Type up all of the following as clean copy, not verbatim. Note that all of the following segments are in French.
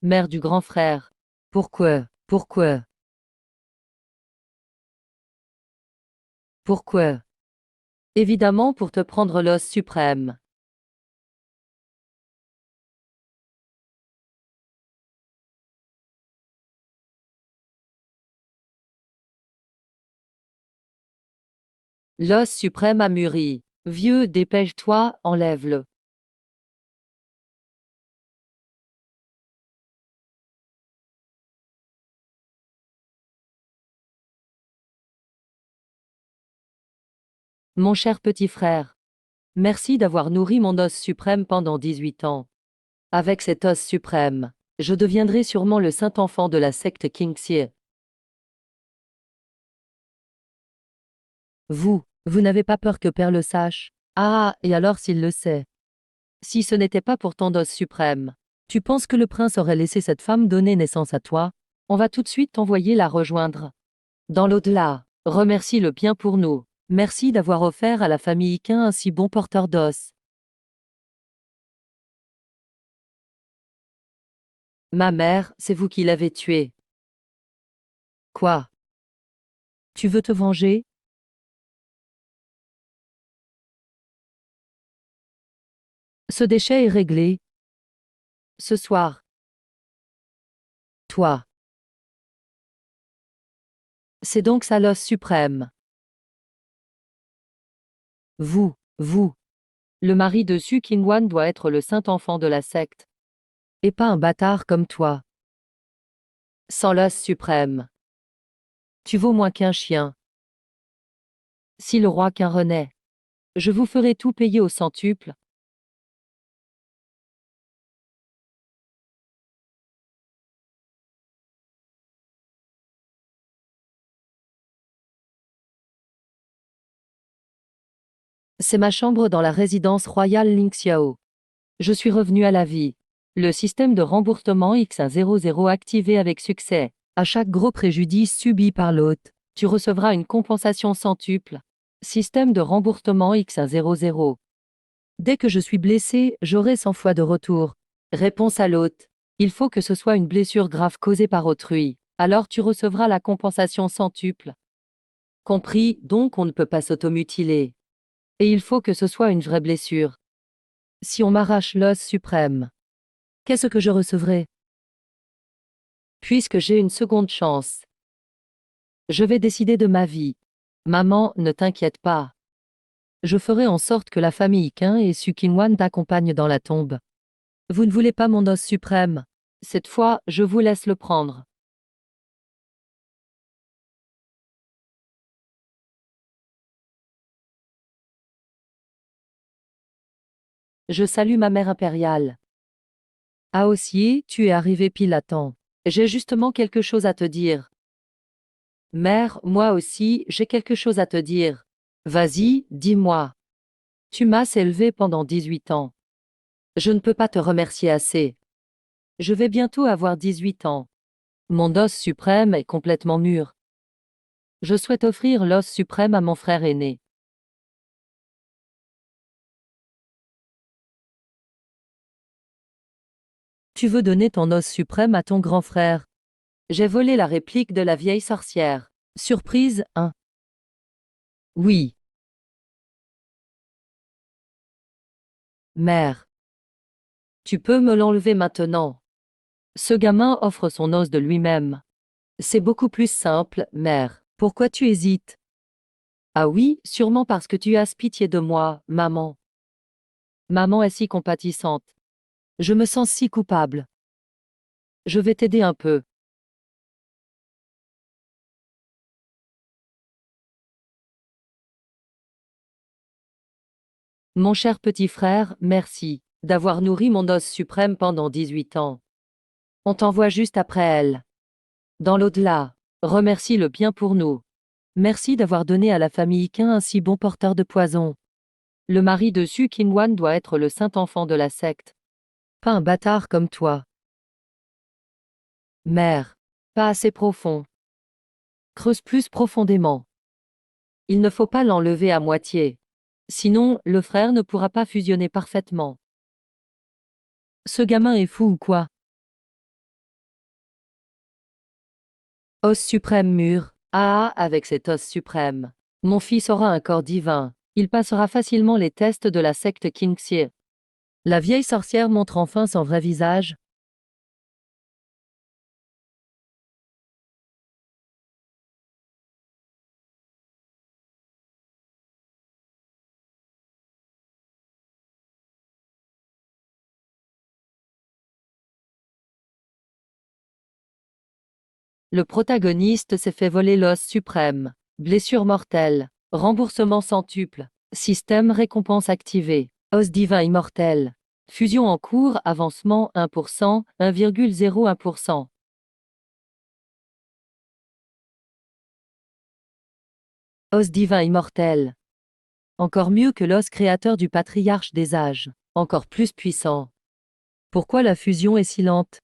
mère du grand frère. Pourquoi? Pourquoi? Pourquoi? Évidemment pour te prendre l'os suprême. L'os suprême a mûri. Vieux, dépêche-toi, enlève-le. Mon cher petit frère. Merci d'avoir nourri mon os suprême pendant 18 ans. Avec cet os suprême, je deviendrai sûrement le saint enfant de la secte Kingxie. Vous n'avez pas peur que Père le sache? Ah, et alors s'il le sait? Si ce n'était pas pour ton os suprême, tu penses que le prince aurait laissé cette femme donner naissance à toi? On va tout de suite t'envoyer la rejoindre. Dans l'au-delà, remercie-le bien pour nous. Merci d'avoir offert à la famille Qin un si bon porteur d'os. Ma mère, c'est vous qui l'avez tué. Quoi? Tu veux te venger? Ce déchet est réglé. Ce soir. Toi. C'est donc ça l'os suprême. Vous. Le mari de Su Qingwan doit être le saint enfant de la secte. Et pas un bâtard comme toi. Sans l'os suprême. Tu vaux moins qu'un chien. Si le roi Qin renaît, je vous ferai tout payer au centuple. C'est ma chambre dans la résidence royale Lingxiao. Je suis revenu à la vie. Le système de remboursement X100 activé avec succès. À chaque gros préjudice subi par l'hôte, tu recevras une compensation centuple. Système de remboursement X100. Dès que je suis blessé, j'aurai 100 fois de retour. Réponse à l'hôte. Il faut que ce soit une blessure grave causée par autrui. Alors tu recevras la compensation centuple. Compris, donc on ne peut pas s'automutiler. Et il faut que ce soit une vraie blessure. Si on m'arrache l'os suprême, qu'est-ce que je recevrai? Puisque j'ai une seconde chance, je vais décider de ma vie. Maman, ne t'inquiète pas. Je ferai en sorte que la famille Qin et Su Qingwan t'accompagnent dans la tombe. Vous ne voulez pas mon os suprême? Cette fois, je vous laisse le prendre. Je salue ma mère impériale. Ah aussi, tu es arrivé pile à temps. J'ai justement quelque chose à te dire. Mère, moi aussi, j'ai quelque chose à te dire. Vas-y, dis-moi. Tu m'as élevé pendant 18 ans. Je ne peux pas te remercier assez. Je vais bientôt avoir 18 ans. Mon os suprême est complètement mûr. Je souhaite offrir l'os suprême à mon frère aîné. Tu veux donner ton os suprême à ton grand frère? J'ai volé la réplique de la vieille sorcière. Surprise, hein? Oui. Mère. Tu peux me l'enlever maintenant. Ce gamin offre son os de lui-même. C'est beaucoup plus simple, mère. Pourquoi tu hésites? Ah oui, sûrement parce que tu as pitié de moi, maman. Maman est si compatissante. Je me sens si coupable. Je vais t'aider un peu. Mon cher petit frère, merci d'avoir nourri mon os suprême pendant 18 ans. On t'envoie juste après elle. Dans l'au-delà, remercie-le bien pour nous. Merci d'avoir donné à la famille Qin un si bon porteur de poison. Le mari de Su Qingwan doit être le saint enfant de la secte. Pas un bâtard comme toi. Mère. Pas assez profond. Creuse plus profondément. Il ne faut pas l'enlever à moitié. Sinon, le frère ne pourra pas fusionner parfaitement. Ce gamin est fou ou quoi? Os suprême mûr. Ah, avec cet os suprême. Mon fils aura un corps divin. Il passera facilement les tests de la secte Qingxie. La vieille sorcière montre enfin son vrai visage. Le protagoniste s'est fait voler l'os suprême. Blessure mortelle. Remboursement centuple. Système récompense activé. Os divin immortel. Fusion en cours, avancement 1%, 1,01%. Os divin immortel. Encore mieux que l'os créateur du patriarche des âges. Encore plus puissant. Pourquoi la fusion est si lente?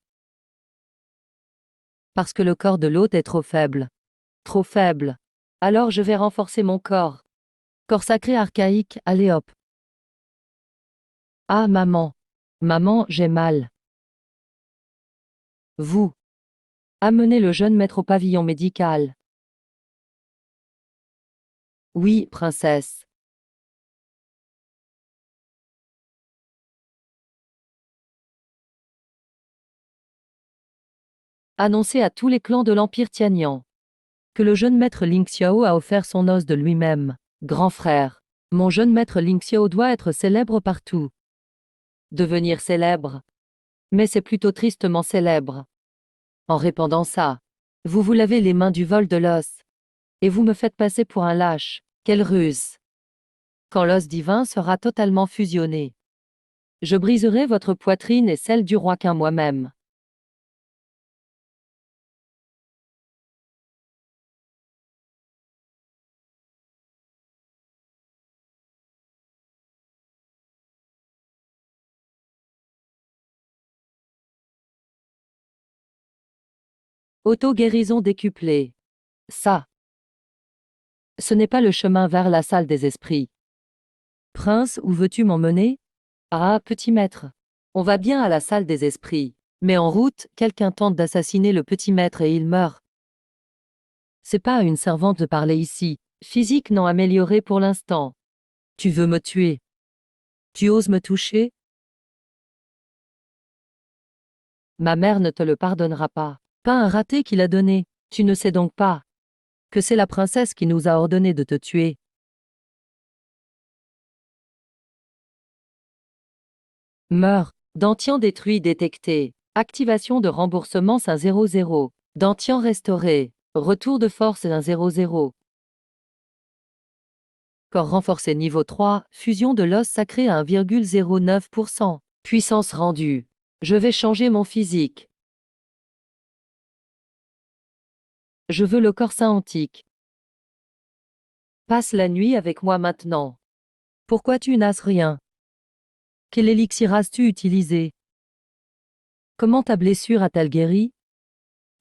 Parce que le corps de l'hôte est trop faible. Trop faible. Alors je vais renforcer mon corps. Corps sacré archaïque, allez hop. Ah maman. Maman, j'ai mal. Vous. Amenez le jeune maître au pavillon médical. Oui, princesse. Annoncez à tous les clans de l'Empire Tianyan que le jeune maître Ling Xiao a offert son os de lui-même. Grand frère. Mon jeune maître Ling Xiao doit être célèbre partout. Devenir célèbre. Mais c'est plutôt tristement célèbre. En répandant ça, vous vous lavez les mains du vol de l'os. Et vous me faites passer pour un lâche. Quelle ruse! Quand l'os divin sera totalement fusionné, je briserai votre poitrine et celle du roi qu'un moi-même. Auto-guérison décuplée. Ça, ce n'est pas le chemin vers la salle des esprits. Prince, où veux-tu m'emmener? Ah, petit maître. On va bien à la salle des esprits. Mais en route, quelqu'un tente d'assassiner le petit maître et il meurt. C'est pas à une servante de parler ici. Physique non améliorée pour l'instant. Tu veux me tuer? Tu oses me toucher? Ma mère ne te le pardonnera pas. Pas un raté qu'il a donné. Tu ne sais donc pas que c'est la princesse qui nous a ordonné de te tuer. Meurs. Dentian détruit détecté. Activation de remboursement 100. Dentian restauré. Retour de force 100. Corps renforcé niveau 3. Fusion de l'os sacré à 1,09%. Puissance rendue. Je vais changer mon physique. Je veux le corps saint antique. Passe la nuit avec moi maintenant. Pourquoi tu n'as rien? Quel élixir as-tu utilisé? Comment ta blessure a-t-elle guéri?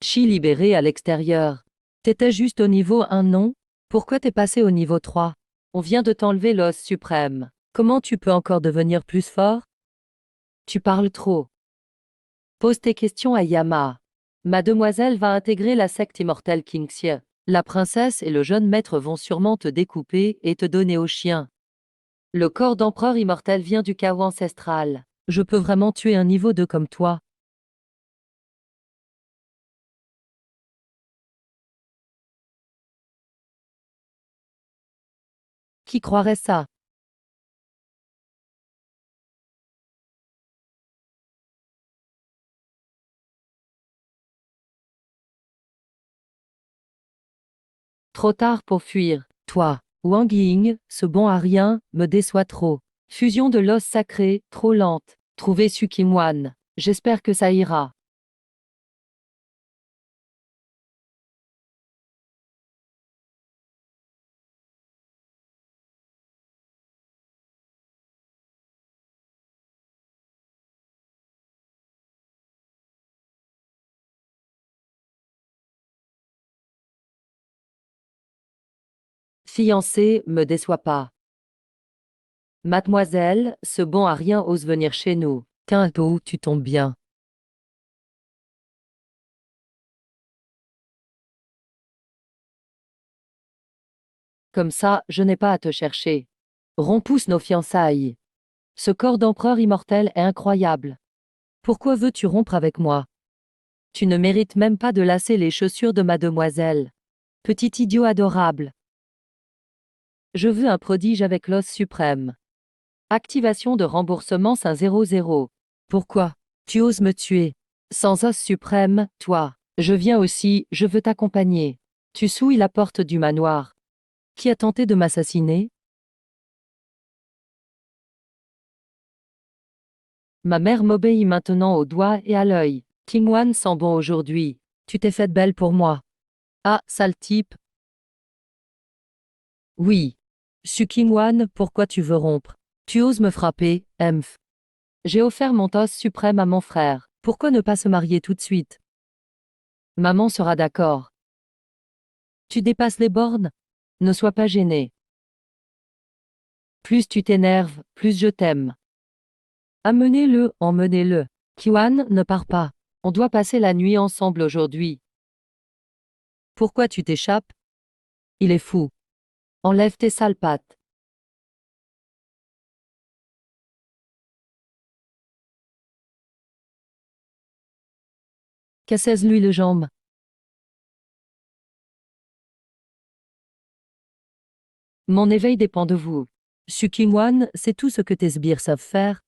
Chi libéré à l'extérieur. T'étais juste au niveau 1, non? Pourquoi t'es passé au niveau 3? On vient de t'enlever l'os suprême. Comment tu peux encore devenir plus fort? Tu parles trop. Pose tes questions à Yama. Mademoiselle va intégrer la secte immortelle Qingxie. La princesse et le jeune maître vont sûrement te découper et te donner au chien. Le corps d'empereur immortel vient du chaos ancestral. Je peux vraiment tuer un niveau 2 comme toi. Qui croirait ça? Trop tard pour fuir. Toi, Wang Ying, ce bon à rien, me déçoit trop. Fusion de l'os sacré, trop lente. Trouver Su Kimwan. J'espère que ça ira. Fiancé, me déçoit pas. Mademoiselle, ce bon à rien ose venir chez nous. Tiens, tôt, tu tombes bien. Comme ça, je n'ai pas à te chercher. Rompousse nos fiançailles. Ce corps d'empereur immortel est incroyable. Pourquoi veux-tu rompre avec moi? Tu ne mérites même pas de lasser les chaussures de mademoiselle. Petit idiot adorable. Je veux un prodige avec l'os suprême. Activation de remboursement 500. Pourquoi? Tu oses me tuer. Sans os suprême, toi. Je viens aussi, je veux t'accompagner. Tu souilles la porte du manoir. Qui a tenté de m'assassiner? Ma mère m'obéit maintenant au doigt et à l'œil. Qingwan sent bon aujourd'hui. Tu t'es faite belle pour moi. Ah, sale type. Oui. Su Qingwan, pourquoi tu veux rompre? Tu oses me frapper, Emph. J'ai offert mon os suprême à mon frère. Pourquoi ne pas se marier tout de suite? Maman sera d'accord. Tu dépasses les bornes? Ne sois pas gêné. Plus tu t'énerves, plus je t'aime. Amenez-le, emmenez-le. Kiwan, ne pars pas. On doit passer la nuit ensemble aujourd'hui. Pourquoi tu t'échappes? Il est fou. Enlève tes sales pattes. Cassez-lui les jambes. Mon éveil dépend de vous. Sukimwan, c'est tout ce que tes sbires savent faire.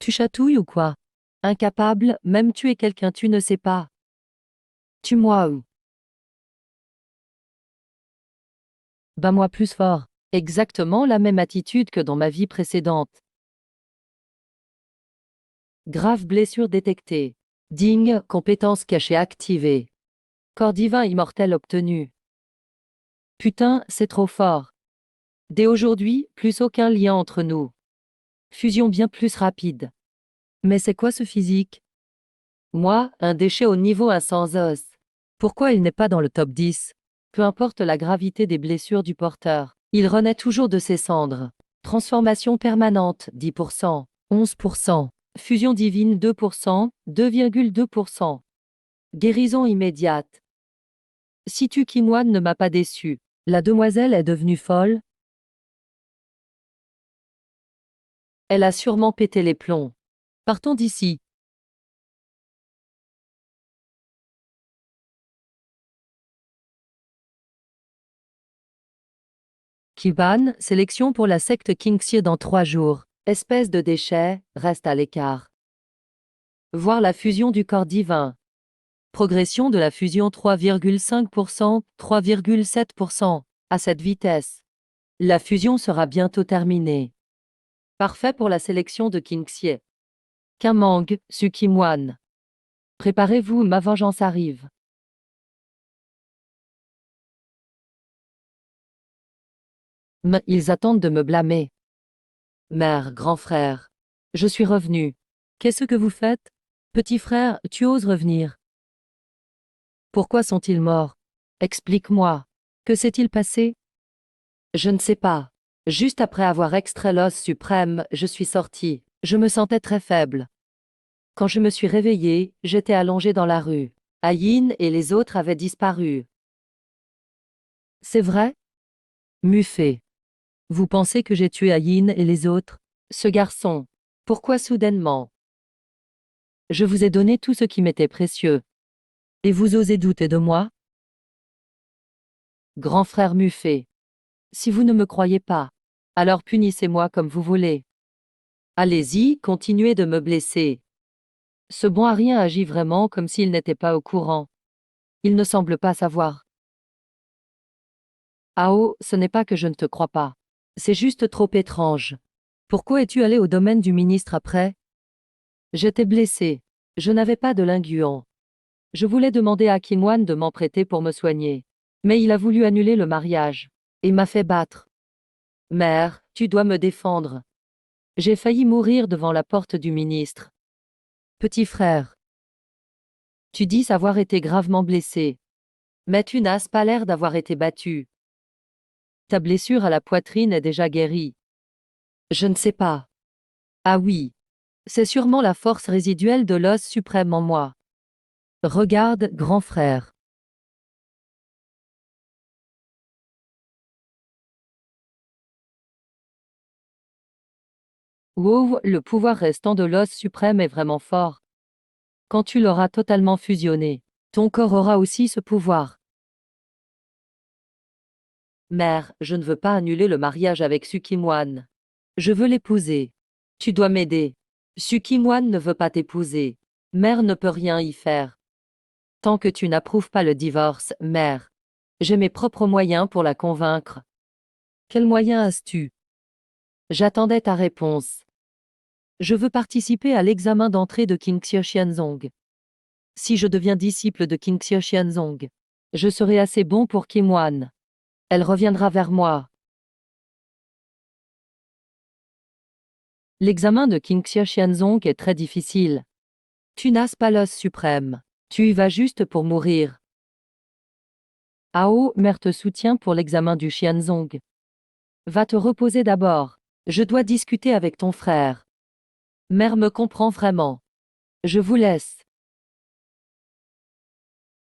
Tu chatouilles ou quoi? Incapable, même tuer quelqu'un tu ne sais pas. Tue-moi ou. Bats-moi plus fort. Exactement la même attitude que dans ma vie précédente. Grave blessure détectée. Ding, compétence cachée activée. Corps divin immortel obtenu. Putain, c'est trop fort. Dès aujourd'hui, plus aucun lien entre nous. Fusion bien plus rapide. Mais c'est quoi ce physique? Moi, un déchet au niveau 1 sans os. Pourquoi il n'est pas dans le top 10? Peu importe la gravité des blessures du porteur, il renaît toujours de ses cendres. Transformation permanente, 10%, 11%. Fusion divine, 2%, 2,2%. Guérison immédiate. Si tu Kimoine ne m'a pas déçu, la demoiselle est devenue folle. Elle a sûrement pété les plombs. Partons d'ici. Kiban, sélection pour la secte Kingxie dans 3 jours. Espèce de déchet, reste à l'écart. Voir la fusion du corps divin. Progression de la fusion 3,5%, 3,7%. À cette vitesse, la fusion sera bientôt terminée. Parfait pour la sélection de Kingxie. Kamang, Sukimwan. Préparez-vous, ma vengeance arrive. Mais ils attendent de me blâmer. Mère, grand frère. Je suis revenu. Qu'est-ce que vous faites? Petit frère, tu oses revenir. Pourquoi sont-ils morts? Explique-moi. Que s'est-il passé? Je ne sais pas. Juste après avoir extrait l'os suprême, je suis sorti. Je me sentais très faible. Quand je me suis réveillé, j'étais allongé dans la rue. Ayin et les autres avaient disparu. C'est vrai? Muffet. Vous pensez que j'ai tué Ayin et les autres? Ce garçon. Pourquoi soudainement? Je vous ai donné tout ce qui m'était précieux. Et vous osez douter de moi? Grand frère Muffet. Si vous ne me croyez pas, alors punissez-moi comme vous voulez. Allez-y, continuez de me blesser. Ce bon à rien agit vraiment comme s'il n'était pas au courant. Il ne semble pas savoir. Ao, ce n'est pas que je ne te crois pas. C'est juste trop étrange. Pourquoi es-tu allé au domaine du ministre après? J'étais blessé. Je n'avais pas de linguant. Je voulais demander à Kinwan de m'en prêter pour me soigner. Mais il a voulu annuler le mariage. Et m'a fait battre. Mère, tu dois me défendre. J'ai failli mourir devant la porte du ministre. Petit frère. Tu dis avoir été gravement blessé. Mais tu n'as pas l'air d'avoir été battu. Ta blessure à la poitrine est déjà guérie. Je ne sais pas. Ah oui. C'est sûrement la force résiduelle de l'os suprême en moi. Regarde, grand frère. Wow, le pouvoir restant de l'os suprême est vraiment fort. Quand tu l'auras totalement fusionné, ton corps aura aussi ce pouvoir. Mère, je ne veux pas annuler le mariage avec Sukimoine. Je veux l'épouser. Tu dois m'aider. Sukimoine ne veut pas t'épouser. Mère ne peut rien y faire. Tant que tu n'approuves pas le divorce, mère. J'ai mes propres moyens pour la convaincre. Quels moyens as-tu? J'attendais ta réponse. Je veux participer à l'examen d'entrée de King Xiaozong. Si je deviens disciple de King Xiaozong, je serai assez bon pour Kimwan. Elle reviendra vers moi. L'examen de King Xiaozong est très difficile. Tu n'as pas l'os suprême. Tu y vas juste pour mourir. Ao, mère te soutient pour l'examen du Xianzong. Va te reposer d'abord. Je dois discuter avec ton frère. Mère me comprend vraiment. Je vous laisse.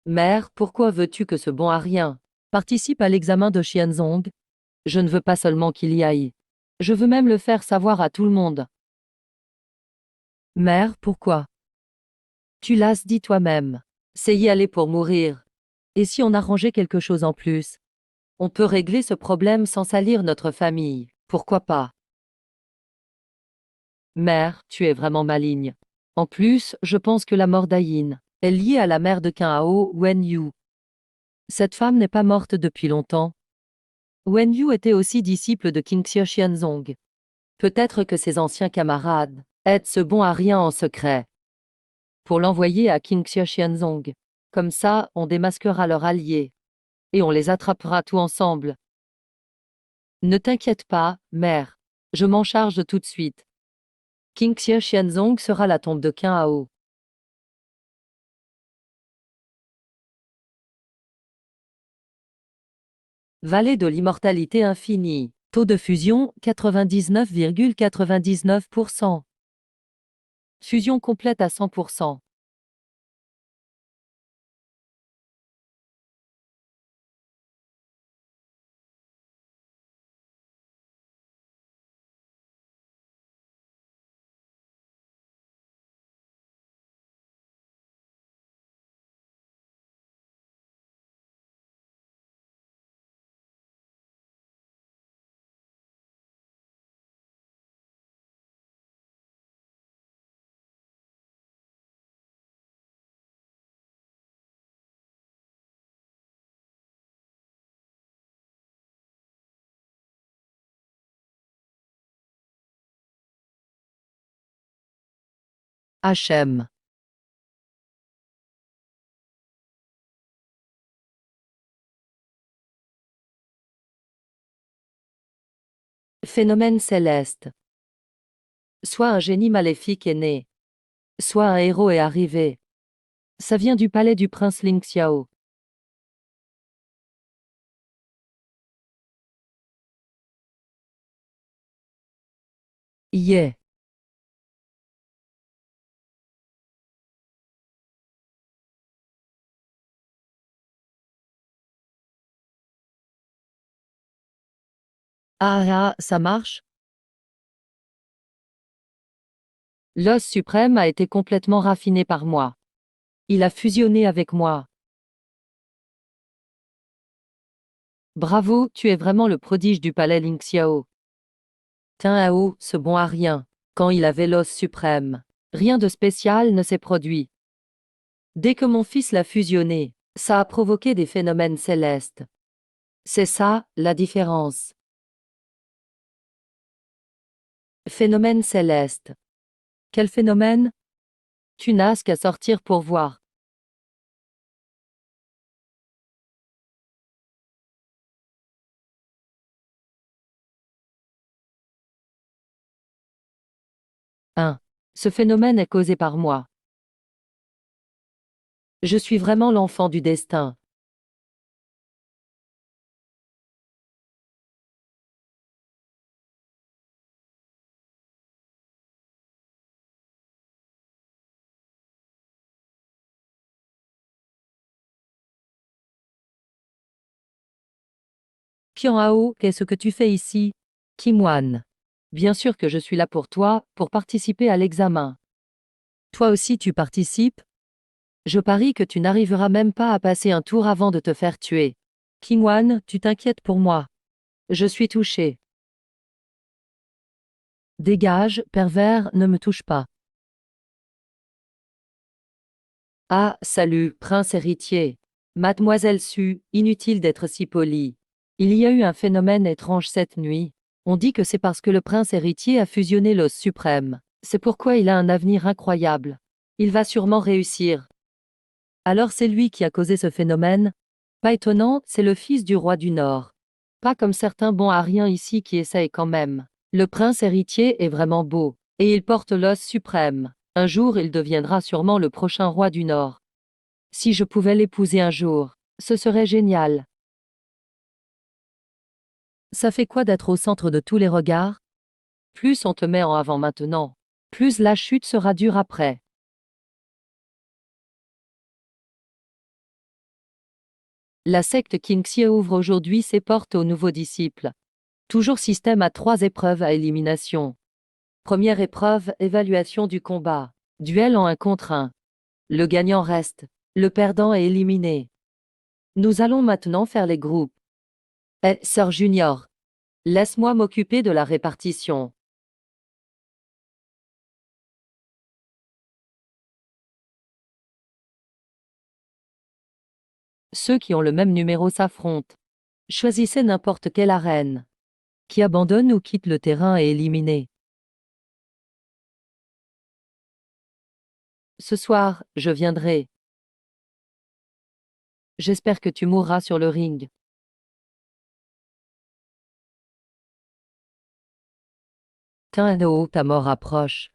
Mère, pourquoi veux-tu que ce bon à rien participe à l'examen de Xianzong? Je ne veux pas seulement qu'il y aille. Je veux même le faire savoir à tout le monde. Mère, pourquoi? Tu l'as dit toi-même. C'est y aller pour mourir. Et si on arrangeait quelque chose en plus? On peut régler ce problème sans salir notre famille. Pourquoi pas? Mère, tu es vraiment maligne. En plus, je pense que la mort d'Ayin est liée à la mère de Qin Wen Yu. Cette femme n'est pas morte depuis longtemps. Wen Yu était aussi disciple de King Xiaozong. Peut-être que ses anciens camarades aident ce bon à rien en secret pour l'envoyer à King Xiaozong. Comme ça, on démasquera leur allié et on les attrapera tous ensemble. Ne t'inquiète pas, mère. Je m'en charge tout de suite. King Xiaozong sera la tombe de Qin. Vallée de l'immortalité infinie. Taux de fusion 99,99%. Fusion complète à 100%. HM. Phénomène céleste. Soit un génie maléfique est né, soit un héros est arrivé. Ça vient du palais du prince Ling Xiao. Yeah. Ah ah, ça marche? L'os suprême a été complètement raffiné par moi. Il a fusionné avec moi. Bravo, tu es vraiment le prodige du palais Ling Xiao. Hao, ce bon à rien. Quand il avait l'os suprême, rien de spécial ne s'est produit. Dès que mon fils l'a fusionné, ça a provoqué des phénomènes célestes. C'est ça, la différence. Phénomène céleste. Quel phénomène? Tu n'as qu'à sortir pour voir. Un. Ce phénomène est causé par moi. Je suis vraiment l'enfant du destin. Hao, qu'est-ce que tu fais ici? Kimwan. Bien sûr que je suis là pour toi, pour participer à l'examen. Toi aussi tu participes? Je parie que tu n'arriveras même pas à passer un tour avant de te faire tuer. Kingwan, tu t'inquiètes pour moi. Je suis touché. Dégage, pervers, ne me touche pas. Ah, salut, prince héritier. Mademoiselle Su, inutile d'être si polie. Il y a eu un phénomène étrange cette nuit. On dit que c'est parce que le prince héritier a fusionné l'os suprême. C'est pourquoi il a un avenir incroyable. Il va sûrement réussir. Alors c'est lui qui a causé ce phénomène? Pas étonnant, c'est le fils du roi du Nord. Pas comme certains bons Ariens ici qui essayent quand même. Le prince héritier est vraiment beau, et il porte l'os suprême. Un jour il deviendra sûrement le prochain roi du Nord. Si je pouvais l'épouser un jour, ce serait génial. Ça fait quoi d'être au centre de tous les regards? Plus on te met en avant maintenant, plus la chute sera dure après. La secte Qingxie ouvre aujourd'hui ses portes aux nouveaux disciples. Toujours système à 3 épreuves à élimination. Première épreuve, évaluation du combat. Duel en 1 contre 1. Le gagnant reste. Le perdant est éliminé. Nous allons maintenant faire les groupes. Eh, Sœur Junior, laisse-moi m'occuper de la répartition. Ceux qui ont le même numéro s'affrontent. Choisissez n'importe quelle arène. Qui abandonne ou quitte le terrain est éliminé. Ce soir, je viendrai. J'espère que tu mourras sur le ring. Ta mort approche.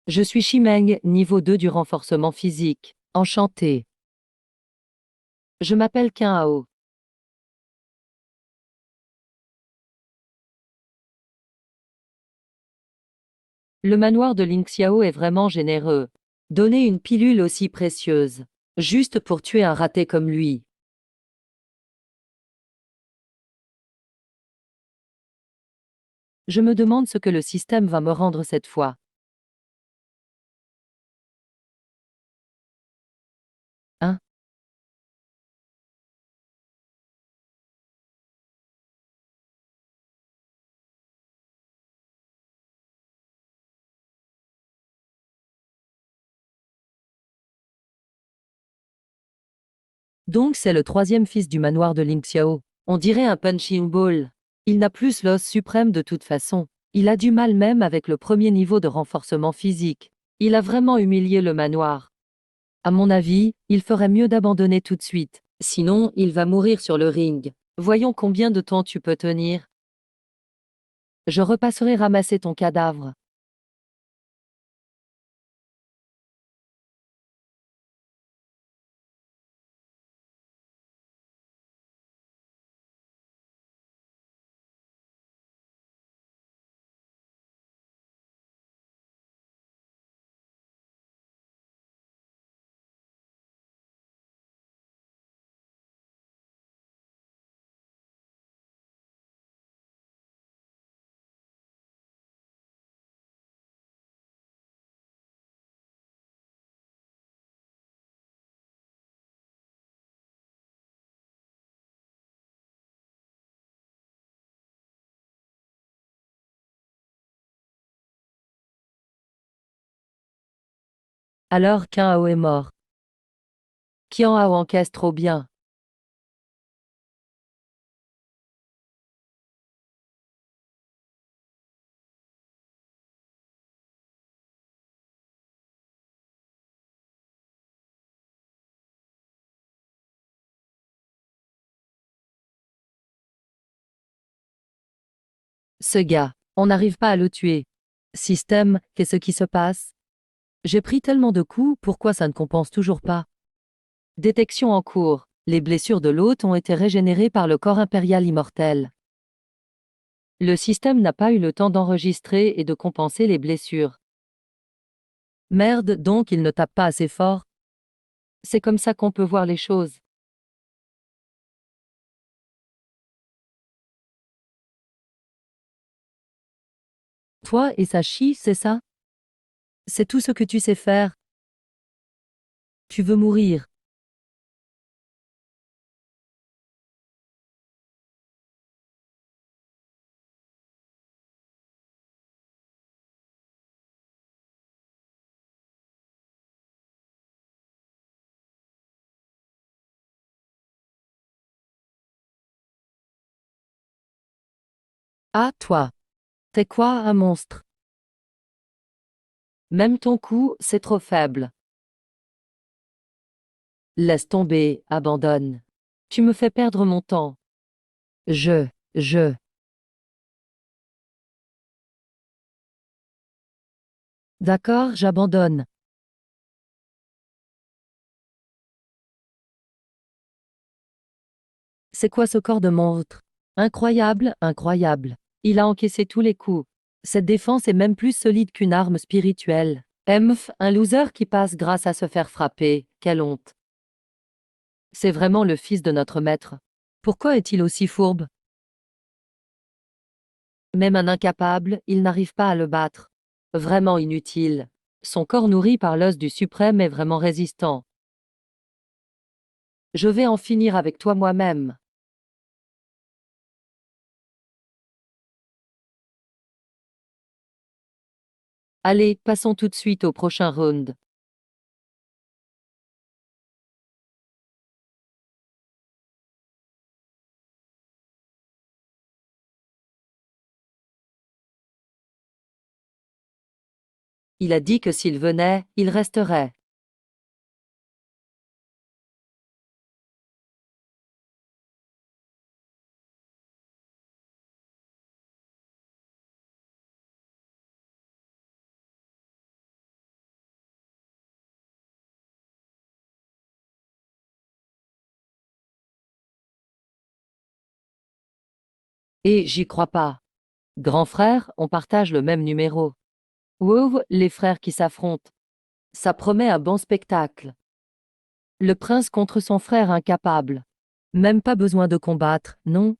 Je suis Chimeng, niveau 2 du renforcement physique. Enchanté. Je m'appelle Qin. Le manoir de Ling Xiao est vraiment généreux. Donner une pilule aussi précieuse. Juste pour tuer un raté comme lui. Je me demande ce que le système va me rendre cette fois. Hein? Donc c'est le troisième fils du manoir de Ling Xiao. On dirait un punching ball. Il n'a plus l'os suprême de toute façon. Il a du mal même avec le premier niveau de renforcement physique. Il a vraiment humilié le manoir. À mon avis, il ferait mieux d'abandonner tout de suite. Sinon, il va mourir sur le ring. Voyons combien de temps tu peux tenir. Je repasserai ramasser ton cadavre. Alors Qin est mort. Qian Hao encaisse trop bien. Ce gars, on n'arrive pas à le tuer. Système, qu'est-ce qui se passe? J'ai pris tellement de coups, pourquoi ça ne compense toujours pas? Détection en cours. Les blessures de l'hôte ont été régénérées par le corps impérial immortel. Le système n'a pas eu le temps d'enregistrer et de compenser les blessures. Merde, donc il ne tape pas assez fort. C'est comme ça qu'on peut voir les choses. Toi et ça chie, c'est ça? C'est tout ce que tu sais faire. Tu veux mourir. Ah, toi. T'es quoi, un monstre? Même ton coup, c'est trop faible. Laisse tomber, abandonne. Tu me fais perdre mon temps. Je. D'accord, j'abandonne. C'est quoi ce corps de monstre? Incroyable, incroyable. Il a encaissé tous les coups. Cette défense est même plus solide qu'une arme spirituelle. Emph, un loser qui passe grâce à se faire frapper. Quelle honte. C'est vraiment le fils de notre maître. Pourquoi est-il aussi fourbe? Même un incapable, il n'arrive pas à le battre. Vraiment inutile. Son corps nourri par l'os du suprême est vraiment résistant. Je vais en finir avec toi moi-même. Allez, passons tout de suite au prochain round. Il a dit que s'il venait, il resterait. Et j'y crois pas. Grand frère, on partage le même numéro. Wow, les frères qui s'affrontent. Ça promet un bon spectacle. Le prince contre son frère incapable. Même pas besoin de combattre, non?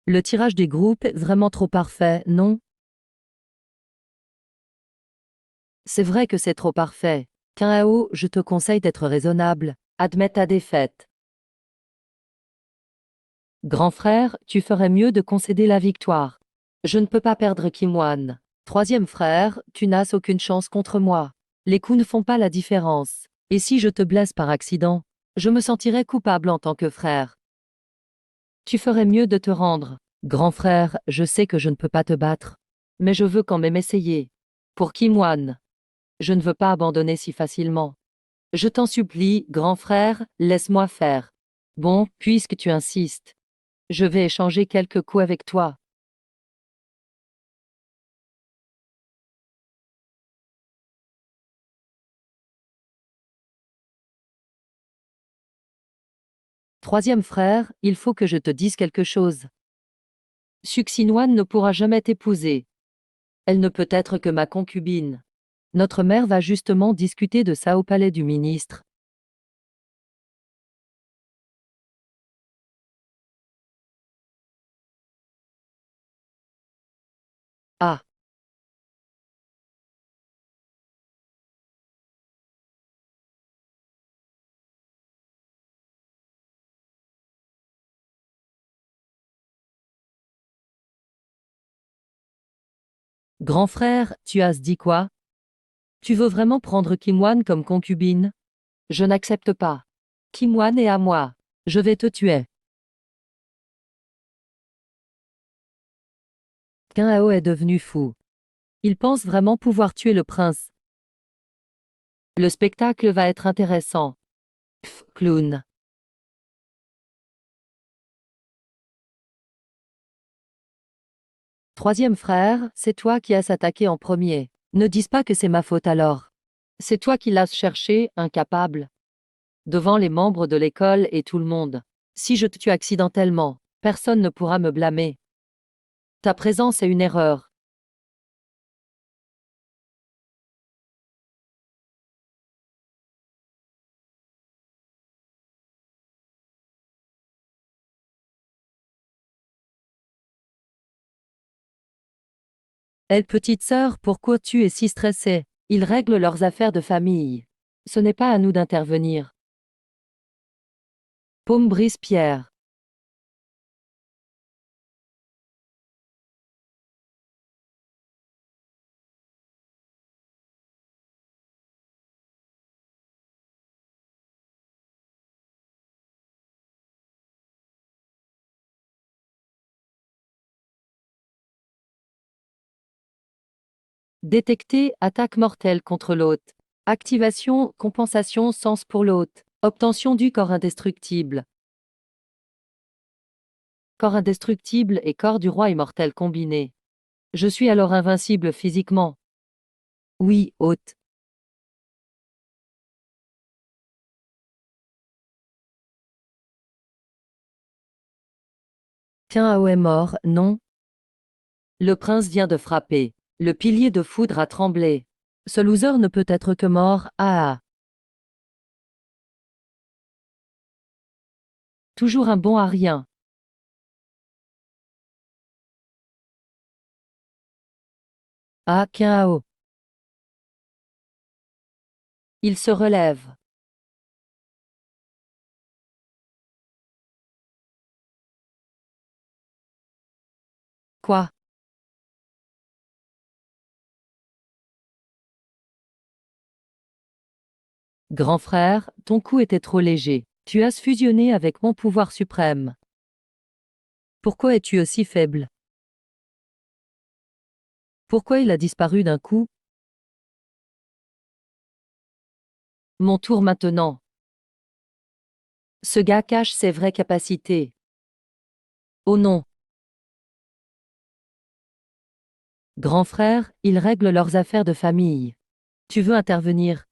Le tirage des groupes est vraiment trop parfait, non? C'est vrai que c'est trop parfait. Qu'un AO, je te conseille d'être raisonnable. Admets ta défaite. Grand frère, tu ferais mieux de concéder la victoire. Je ne peux pas perdre Kimwan. Troisième frère, tu n'as aucune chance contre moi. Les coups ne font pas la différence. Et si je te blesse par accident, je me sentirais coupable en tant que frère. Tu ferais mieux de te rendre. Grand frère, je sais que je ne peux pas te battre. Mais je veux quand même essayer. Pour Kimwan. Je ne veux pas abandonner si facilement. Je t'en supplie, grand frère, laisse-moi faire. Bon, puisque tu insistes. Je vais échanger quelques coups avec toi. Troisième frère, il faut que je te dise quelque chose. Suxinoine ne pourra jamais t'épouser. Elle ne peut être que ma concubine. Notre mère va justement discuter de ça au palais du ministre. Ah, grand frère, tu as dit quoi? Tu veux vraiment prendre Kimwan comme concubine? Je n'accepte pas. Kimwan est à moi. Je vais te tuer. Kinhao est devenu fou. Il pense vraiment pouvoir tuer le prince. Le spectacle va être intéressant. Pff, clown. Troisième frère, c'est toi qui as attaqué en premier. Ne dis pas que c'est ma faute alors. C'est toi qui l'as cherché, incapable. Devant les membres de l'école et tout le monde. Si je te tue accidentellement, personne ne pourra me blâmer. Ta présence est une erreur. Elle petite sœur, pourquoi tu es si stressée? Ils règlent leurs affaires de famille. Ce n'est pas à nous d'intervenir. Paume brise Pierre. Détecter, attaque mortelle contre l'hôte. Activation, compensation, sens pour l'hôte. Obtention du corps indestructible. Corps indestructible et corps du roi immortel combinés. Je suis alors invincible physiquement. Oui, hôte. Tiens, est mort, non? Le prince vient de frapper. Le pilier de foudre a tremblé. Ce loser ne peut être que mort, ah ah. Toujours un bon à rien. Ah, KO. Il se relève. Quoi? Grand frère, ton coup était trop léger. Tu as fusionné avec mon pouvoir suprême. Pourquoi es-tu aussi faible? Pourquoi il a disparu d'un coup? Mon tour maintenant. Ce gars cache ses vraies capacités. Oh non. Grand frère, ils règlent leurs affaires de famille. Tu veux intervenir?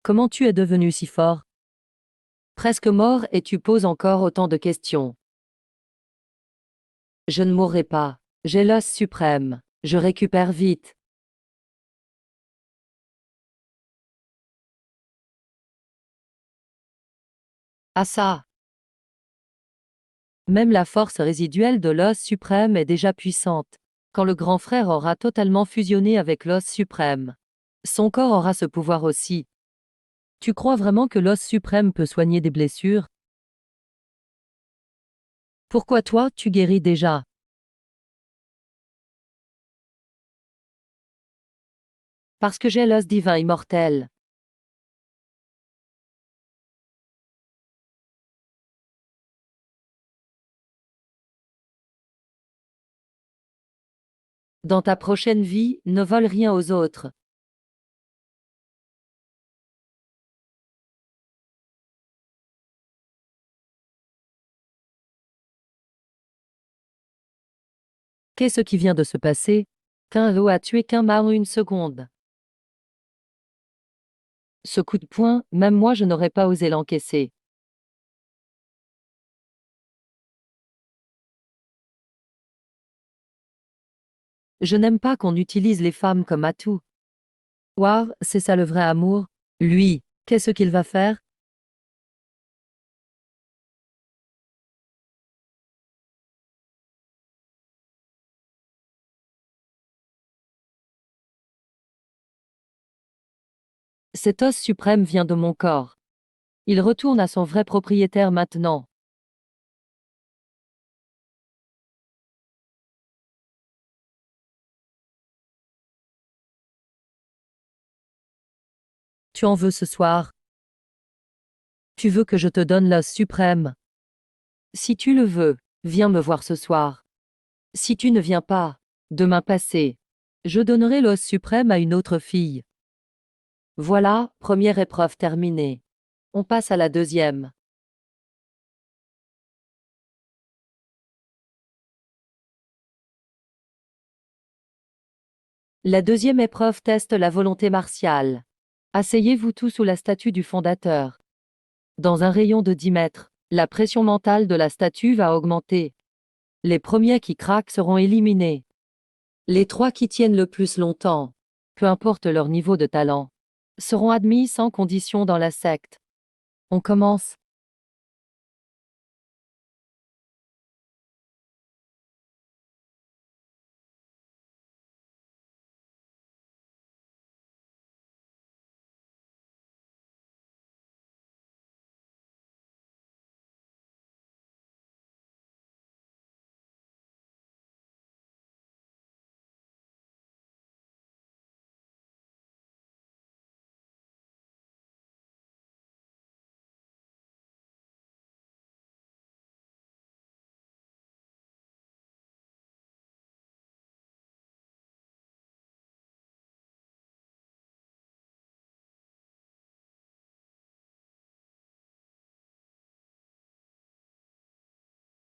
Comment tu es devenu si fort? Presque mort et tu poses encore autant de questions. Je ne mourrai pas. J'ai l'os suprême. Je récupère vite. Ah ça! Même la force résiduelle de l'os suprême est déjà puissante. Quand le grand frère aura totalement fusionné avec l'os suprême, son corps aura ce pouvoir aussi. Tu crois vraiment que l'os suprême peut soigner des blessures? Pourquoi toi, tu guéris déjà? Parce que j'ai l'os divin immortel. Dans ta prochaine vie, ne vole rien aux autres. Qu'est-ce qui vient de se passer? Qu'un loup a tué qu'un mât en une seconde. Ce coup de poing, même moi je n'aurais pas osé l'encaisser. Je n'aime pas qu'on utilise les femmes comme atout. Waouh, c'est ça le vrai amour? Lui, qu'est-ce qu'il va faire? Cet os suprême vient de mon corps. Il retourne à son vrai propriétaire maintenant. Tu en veux ce soir? Tu veux que je te donne l'os suprême? Si tu le veux, viens me voir ce soir. Si tu ne viens pas, Demain passé. Je donnerai l'os suprême à une autre fille. Voilà, première épreuve terminée. On passe à la deuxième. La deuxième épreuve teste la volonté martiale. Asseyez-vous tous sous la statue du fondateur. Dans un rayon de 10 mètres, la pression mentale de la statue va augmenter. Les premiers qui craquent seront éliminés. Les 3 qui tiennent le plus longtemps, peu importe leur niveau de talent, seront admis sans condition dans la secte. On commence.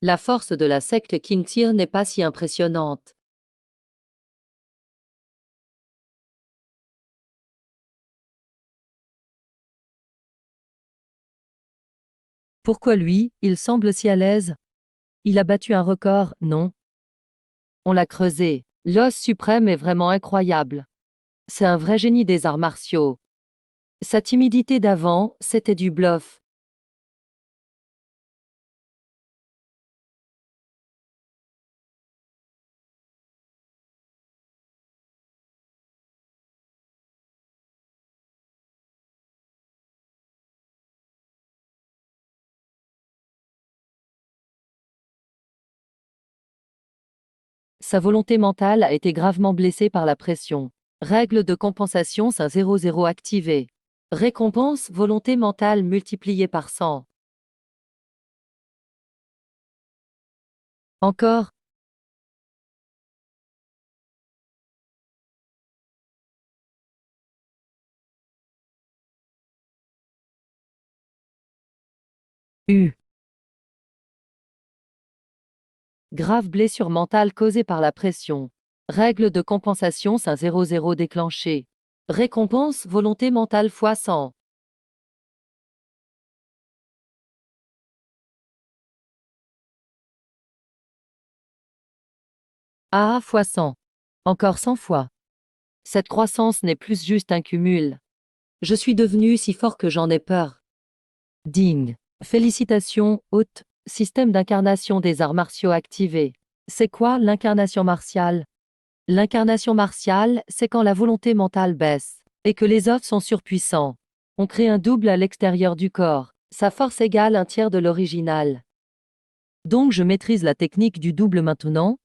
La force de la secte Kintir n'est pas si impressionnante. Pourquoi lui, il semble si à l'aise? Il a battu un record, non? On l'a creusé. L'os suprême est vraiment incroyable. C'est un vrai génie des arts martiaux. Sa timidité d'avant, c'était du bluff. Sa volonté mentale a été gravement blessée par la pression. Règle de compensation 500 activée. Récompense volonté mentale multipliée par 100. Encore. U. Grave blessure mentale causée par la pression. Règle de compensation 500 déclenchée. Récompense volonté mentale x 100. AA x 100. Encore 100 fois. Cette croissance n'est plus juste un cumul. Je suis devenu si fort que j'en ai peur. Ding. Félicitations, hôte. Système d'incarnation des arts martiaux activé. C'est quoi l'incarnation martiale? L'incarnation martiale, c'est quand la volonté mentale baisse et que les offres sont surpuissants. On crée un double à l'extérieur du corps. Sa force égale un tiers de l'original. Donc je maîtrise la technique du double maintenant?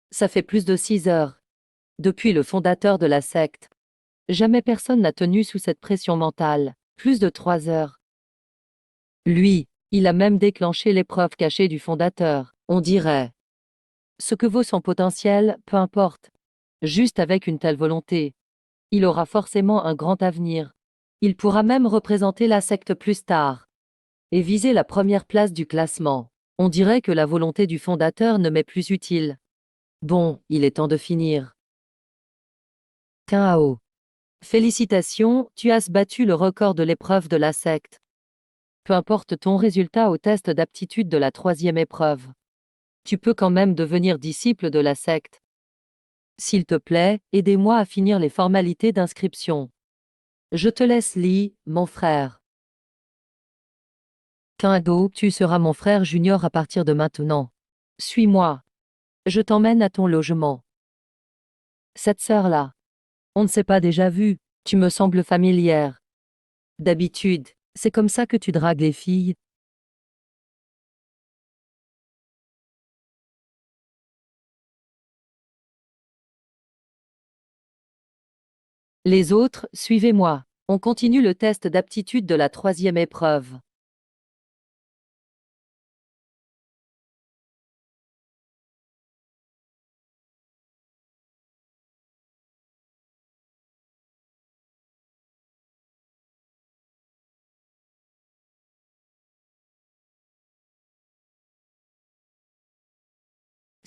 Ça fait plus de 6 heures. Depuis le fondateur de la secte. Jamais personne n'a tenu sous cette pression mentale. Plus de 3 heures. Lui, il a même déclenché l'épreuve cachée du fondateur, on dirait. Ce que vaut son potentiel, peu importe. Juste avec une telle volonté, il aura forcément un grand avenir. Il pourra même représenter la secte plus tard. Et viser la première place du classement. On dirait que la volonté du fondateur ne m'est plus utile. Bon, il est temps de finir. KO. Félicitations, tu as battu le record de l'épreuve de la secte. Peu importe ton résultat au test d'aptitude de la troisième épreuve. Tu peux quand même devenir disciple de la secte. S'il te plaît, aidez-moi à finir les formalités d'inscription. Je te laisse Lee, mon frère. Kaido, tu seras mon frère junior à partir de maintenant. Suis-moi. Je t'emmène à ton logement. Cette sœur-là. On ne s'est pas déjà vu, tu me sembles familière. D'habitude, c'est comme ça que tu dragues les filles. Les autres, suivez-moi. On continue le test d'aptitude de la troisième épreuve.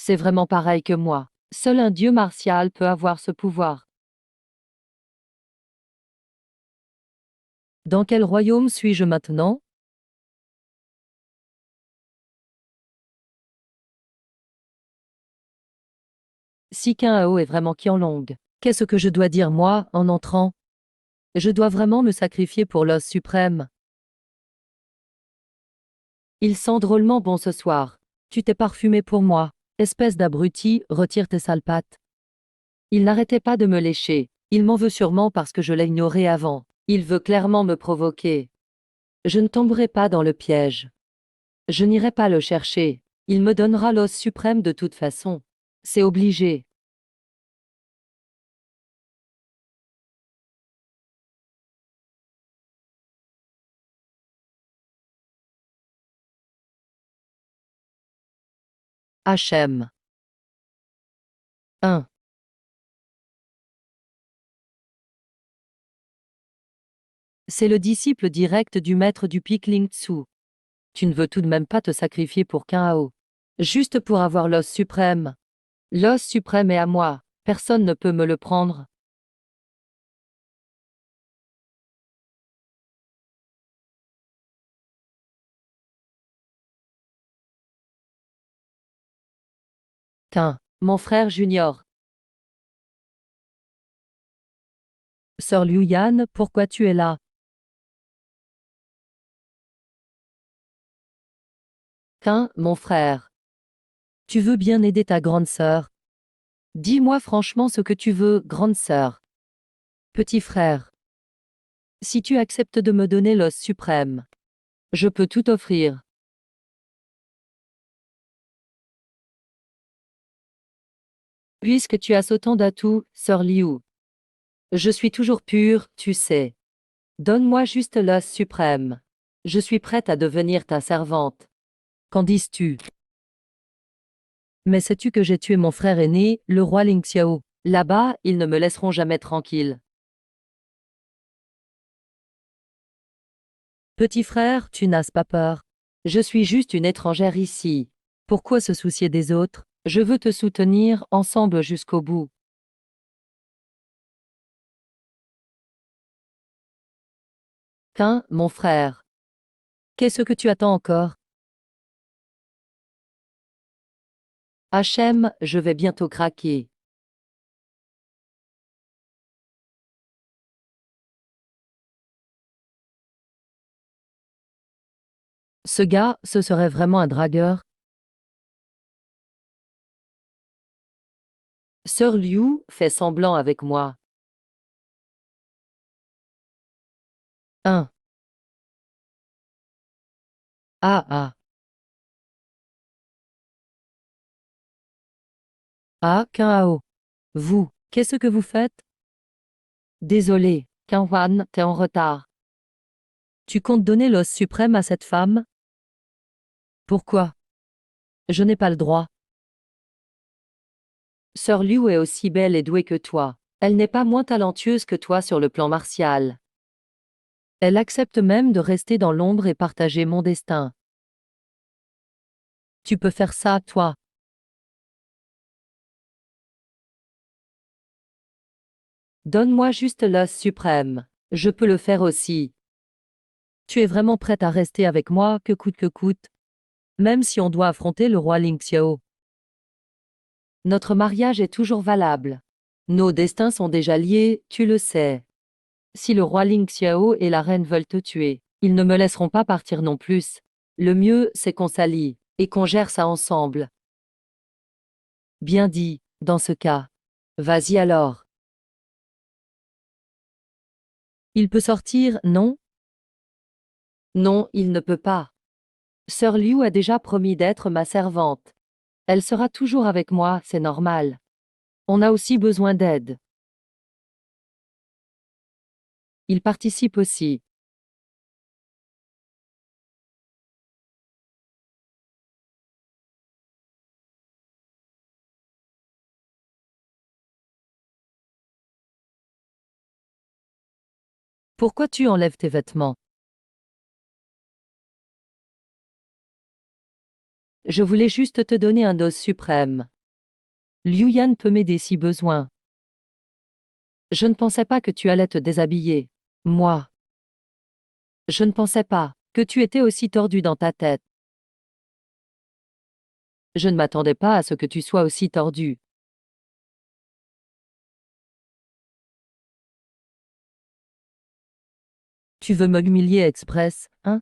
C'est vraiment pareil que moi. Seul un dieu martial peut avoir ce pouvoir. Dans quel royaume suis-je maintenant? Si Qin est vraiment Qianlong, qu'est-ce que je dois dire moi, en entrant? Je dois vraiment me sacrifier pour l'os suprême. Il sent drôlement bon ce soir. Tu t'es parfumé pour moi. Espèce d'abruti, retire tes sales pattes. Il n'arrêtait pas de me lécher. Il m'en veut sûrement parce que je l'ai ignoré avant. Il veut clairement me provoquer. Je ne tomberai pas dans le piège. Je n'irai pas le chercher. Il me donnera l'os suprême de toute façon. C'est obligé. HM 1. C'est le disciple direct du maître du pic Ling Tzu. Tu ne veux tout de même pas te sacrifier pour Qin. Juste pour avoir l'os suprême. L'os suprême est à moi. Personne ne peut me le prendre. Tin, mon frère junior. Sœur Liu Yan, pourquoi tu es là? Tin, mon frère. Tu veux bien aider ta grande sœur? Dis-moi franchement ce que tu veux, grande sœur. Petit frère. Si tu acceptes de me donner l'os suprême, je peux tout offrir. Puisque tu as autant d'atouts, sœur Liu. Je suis toujours pure, tu sais. Donne-moi juste l'os suprême. Je suis prête à devenir ta servante. Qu'en dis-tu? Mais sais-tu que j'ai tué mon frère aîné, le roi Ling Xiao? Là-bas, ils ne me laisseront jamais tranquille. Petit frère, tu n'as pas peur. Je suis juste une étrangère ici. Pourquoi se soucier des autres? Je veux te soutenir, ensemble jusqu'au bout. Qu'un, mon frère. Qu'est-ce que tu attends encore? Hachem, je vais bientôt craquer. Ce gars, ce serait vraiment un dragueur? Sœur Liu, fais semblant avec moi. 1. Ah ah. Ah, Qin. Vous, qu'est-ce que vous faites? Désolé, Qin, t'es en retard. Tu comptes donner l'os suprême à cette femme? Pourquoi? Je n'ai pas le droit. Sœur Liu est aussi belle et douée que toi. Elle n'est pas moins talentueuse que toi sur le plan martial. Elle accepte même de rester dans l'ombre et partager mon destin. Tu peux faire ça, toi. Donne-moi juste l'os suprême. Je peux le faire aussi. Tu es vraiment prête à rester avec moi, que coûte que coûte? Même si on doit affronter le roi Ling Xiao. Notre mariage est toujours valable. Nos destins sont déjà liés, tu le sais. Si le roi Ling Xiao et la reine veulent te tuer, ils ne me laisseront pas partir non plus. Le mieux, c'est qu'on s'allie, et qu'on gère ça ensemble. Bien dit, dans ce cas. Vas-y alors. Il peut sortir, non? Non, il ne peut pas. Sœur Liu a déjà promis d'être ma servante. Elle sera toujours avec moi, c'est normal. On a aussi besoin d'aide. Il participe aussi. Pourquoi tu enlèves tes vêtements? Je voulais juste te donner un os suprême. Liu Yan peut m'aider si besoin. Je ne pensais pas que tu allais te déshabiller. Moi. Je ne pensais pas que tu étais aussi tordu dans ta tête. Je ne m'attendais pas à ce que tu sois aussi tordu. Tu veux m'humilier express, hein?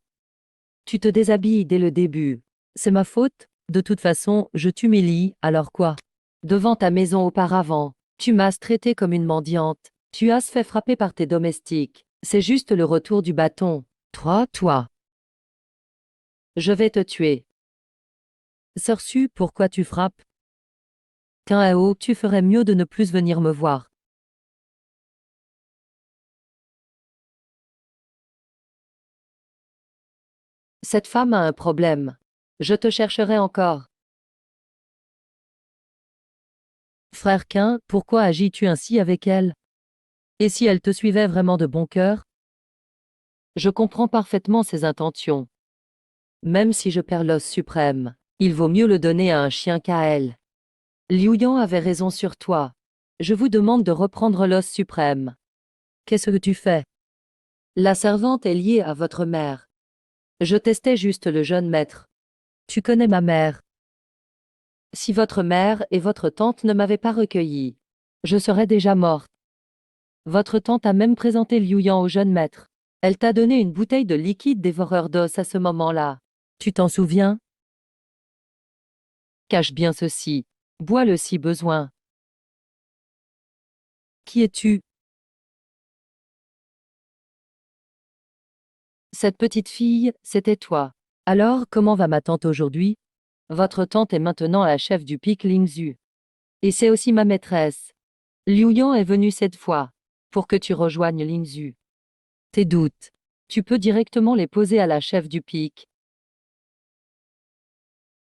Tu te déshabilles dès le début. C'est ma faute? De toute façon, je t'humilie, alors quoi? Devant ta maison auparavant, tu m'as traité comme une mendiante. Tu as fait frapper par tes domestiques. C'est juste le retour du bâton. Toi. Je vais te tuer. Sœur Su, pourquoi tu frappes? Kao, tu ferais mieux de ne plus venir me voir. Cette femme a un problème. Je te chercherai encore. Frère Quin, pourquoi agis-tu ainsi avec elle? Et si elle te suivait vraiment de bon cœur? Je comprends parfaitement ses intentions. Même si je perds l'os suprême, il vaut mieux le donner à un chien qu'à elle. Liu Yan avait raison sur toi. Je vous demande de reprendre l'os suprême. Qu'est-ce que tu fais? La servante est liée à votre mère. Je testais juste le jeune maître. Tu connais ma mère. Si votre mère et votre tante ne m'avaient pas recueilli, je serais déjà morte. Votre tante a même présenté Liu Yan au jeune maître. Elle t'a donné une bouteille de liquide dévoreur d'os à ce moment-là. Tu t'en souviens? Cache bien ceci. Bois-le si besoin. Qui es-tu? Cette petite fille, c'était toi. Alors, comment va ma tante aujourd'hui? Votre tante est maintenant la chef du pic Lingzhu. Et c'est aussi ma maîtresse. Liu Yan est venue cette fois, pour que tu rejoignes Lingzhu. Tes doutes, tu peux directement les poser à la chef du pic.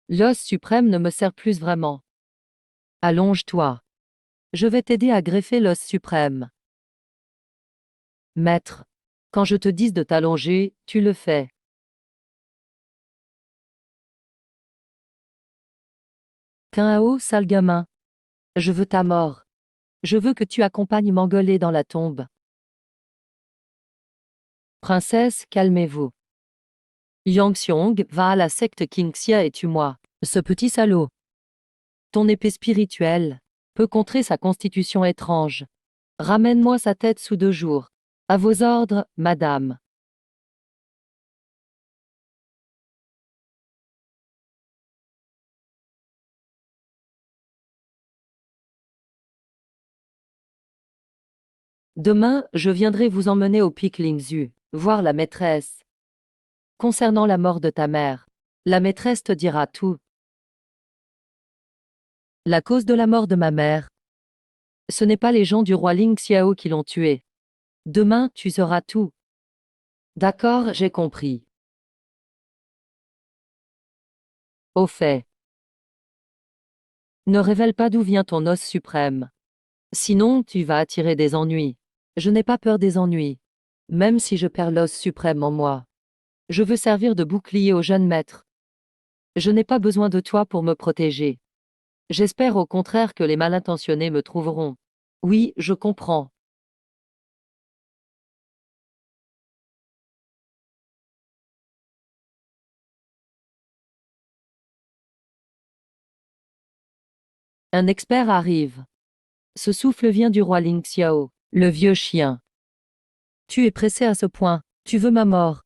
L'os suprême ne me sert plus vraiment. Allonge-toi. Je vais t'aider à greffer l'os suprême. Maître, quand je te dis de t'allonger, tu le fais. Kao, sale gamin. Je veux ta mort. Je veux que tu accompagnes Mangolé dans la tombe. Princesse, calmez-vous. Yang Xiong, va à la secte Qingxia et tue-moi. Ce petit salaud. Ton épée spirituelle peut contrer sa constitution étrange. Ramène-moi sa tête sous 2 jours. À vos ordres, madame. Demain, je viendrai vous emmener au pic Lingzhu, voir la maîtresse. Concernant la mort de ta mère, la maîtresse te dira tout. La cause de la mort de ma mère, ce n'est pas les gens du roi Ling Xiao qui l'ont tuée. Demain, tu sauras tout. D'accord, j'ai compris. Au fait, ne révèle pas d'où vient ton os suprême. Sinon, tu vas attirer des ennuis. Je n'ai pas peur des ennuis. Même si je perds l'os suprême en moi. Je veux servir de bouclier au jeune maître. Je n'ai pas besoin de toi pour me protéger. J'espère au contraire que les mal intentionnés me trouveront. Oui, je comprends. Un expert arrive. Ce souffle vient du roi Ling Xiao, le vieux chien. Tu es pressé à ce point. Tu veux ma mort.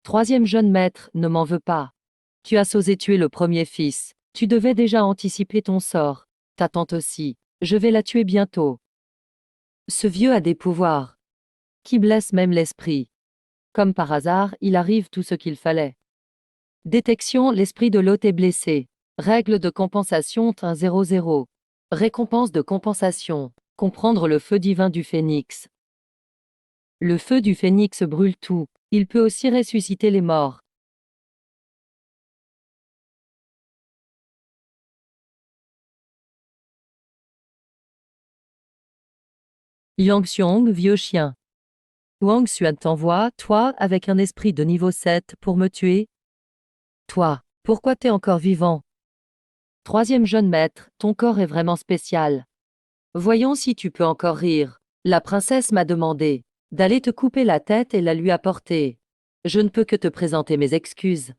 Troisième jeune maître, ne m'en veux pas. Tu as osé tuer le premier fils. Tu devais déjà anticiper ton sort. Ta tante aussi. Je vais la tuer bientôt. Ce vieux a des pouvoirs qui blessent même l'esprit. Comme par hasard, il arrive tout ce qu'il fallait. Détection, l'esprit de l'hôte est blessé. Règle de compensation 1.00. Récompense de compensation. Comprendre le feu divin du phénix. Le feu du phénix brûle tout. Il peut aussi ressusciter les morts. Yang Xiong, vieux chien. Wang Xuan t'envoie, toi, avec un esprit de niveau 7, pour me tuer. Toi, pourquoi t'es encore vivant? Troisième jeune maître, ton corps est vraiment spécial. Voyons si tu peux encore rire. La princesse m'a demandé d'aller te couper la tête et la lui apporter. Je ne peux que te présenter mes excuses.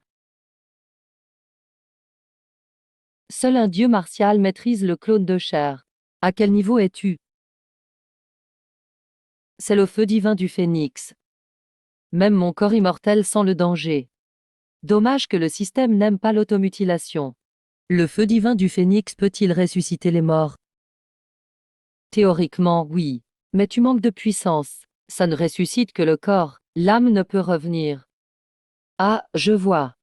Seul un dieu martial maîtrise le clone de chair. À quel niveau es-tu? C'est le feu divin du phénix. Même mon corps immortel sent le danger. Dommage que le système n'aime pas l'automutilation. Le feu divin du phénix peut-il ressusciter les morts? Théoriquement, oui. Mais tu manques de puissance. Ça ne ressuscite que le corps. L'âme ne peut revenir. Ah, je vois.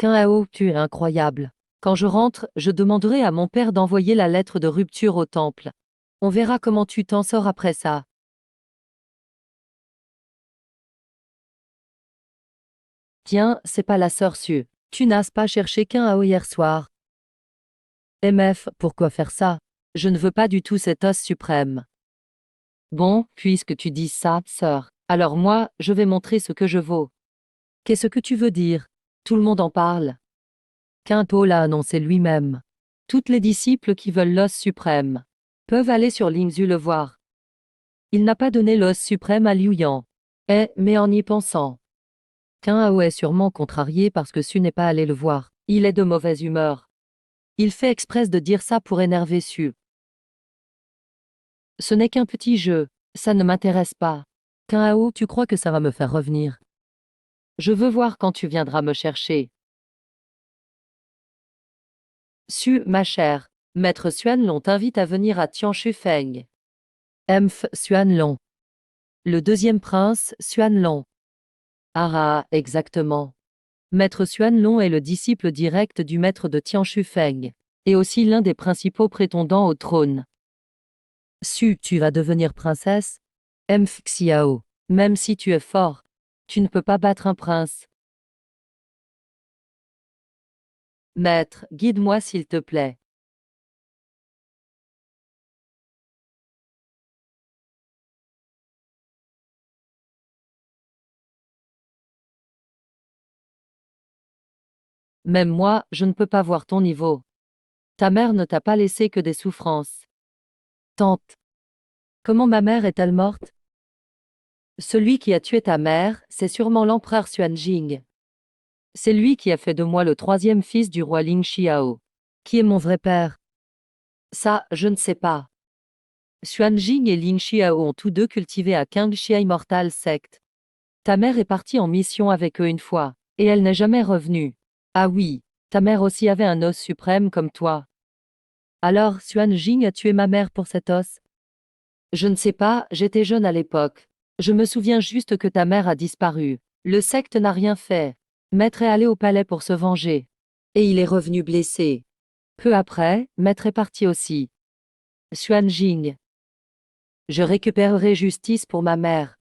Ao, tu es incroyable. Quand je rentre, je demanderai à mon père d'envoyer la lettre de rupture au temple. On verra comment tu t'en sors après ça. Tiens, c'est pas la sœur Su. Tu n'as pas cherché Ao hier soir. MF, pourquoi faire ça? Je ne veux pas du tout cet os suprême. Bon, puisque tu dis ça, sœur, alors moi, je vais montrer ce que je vaux. Qu'est-ce que tu veux dire? Tout le monde en parle. Quinto l'a annoncé lui-même. Toutes les disciples qui veulent l'os suprême peuvent aller sur Lingzhu le voir. Il n'a pas donné l'os suprême à Liu Yang. Mais en y pensant, Ao est sûrement contrarié parce que Su n'est pas allé le voir. Il est de mauvaise humeur. Il fait exprès de dire ça pour énerver Su. Ce n'est qu'un petit jeu, ça ne m'intéresse pas. Ao, tu crois que ça va me faire revenir? Je veux voir quand tu viendras me chercher. Su, ma chère, Maître Xuanlong t'invite à venir à Tianshu Feng. Emph Xuanlong. Le deuxième prince, Xuanlong. Ah, exactement. Maître Xuanlong est le disciple direct du maître de Tianshu Feng, et aussi l'un des principaux prétendants au trône. Su, tu vas devenir princesse? Emph Xiao. Même si tu es fort, tu ne peux pas battre un prince. Maître, guide-moi s'il te plaît. Même moi, je ne peux pas voir ton niveau. Ta mère ne t'a pas laissé que des souffrances. Tante. Comment ma mère est-elle morte? Celui qui a tué ta mère, c'est sûrement l'empereur Xuanjing. C'est lui qui a fait de moi le troisième fils du roi Ling Xiao. Qui est mon vrai père? Ça, je ne sais pas. Xuanjing et Ling Xiao ont tous deux cultivé à Qingxia Immortal Sect. Ta mère est partie en mission avec eux une fois, et elle n'est jamais revenue. Ah oui, ta mère aussi avait un os suprême comme toi. Alors, Xuanjing a tué ma mère pour cet os? Je ne sais pas, j'étais jeune à l'époque. Je me souviens juste que ta mère a disparu. Le secte n'a rien fait. Maître est allé au palais pour se venger. Et il est revenu blessé. Peu après, Maître est parti aussi. Xuanjing. Je récupérerai justice pour ma mère.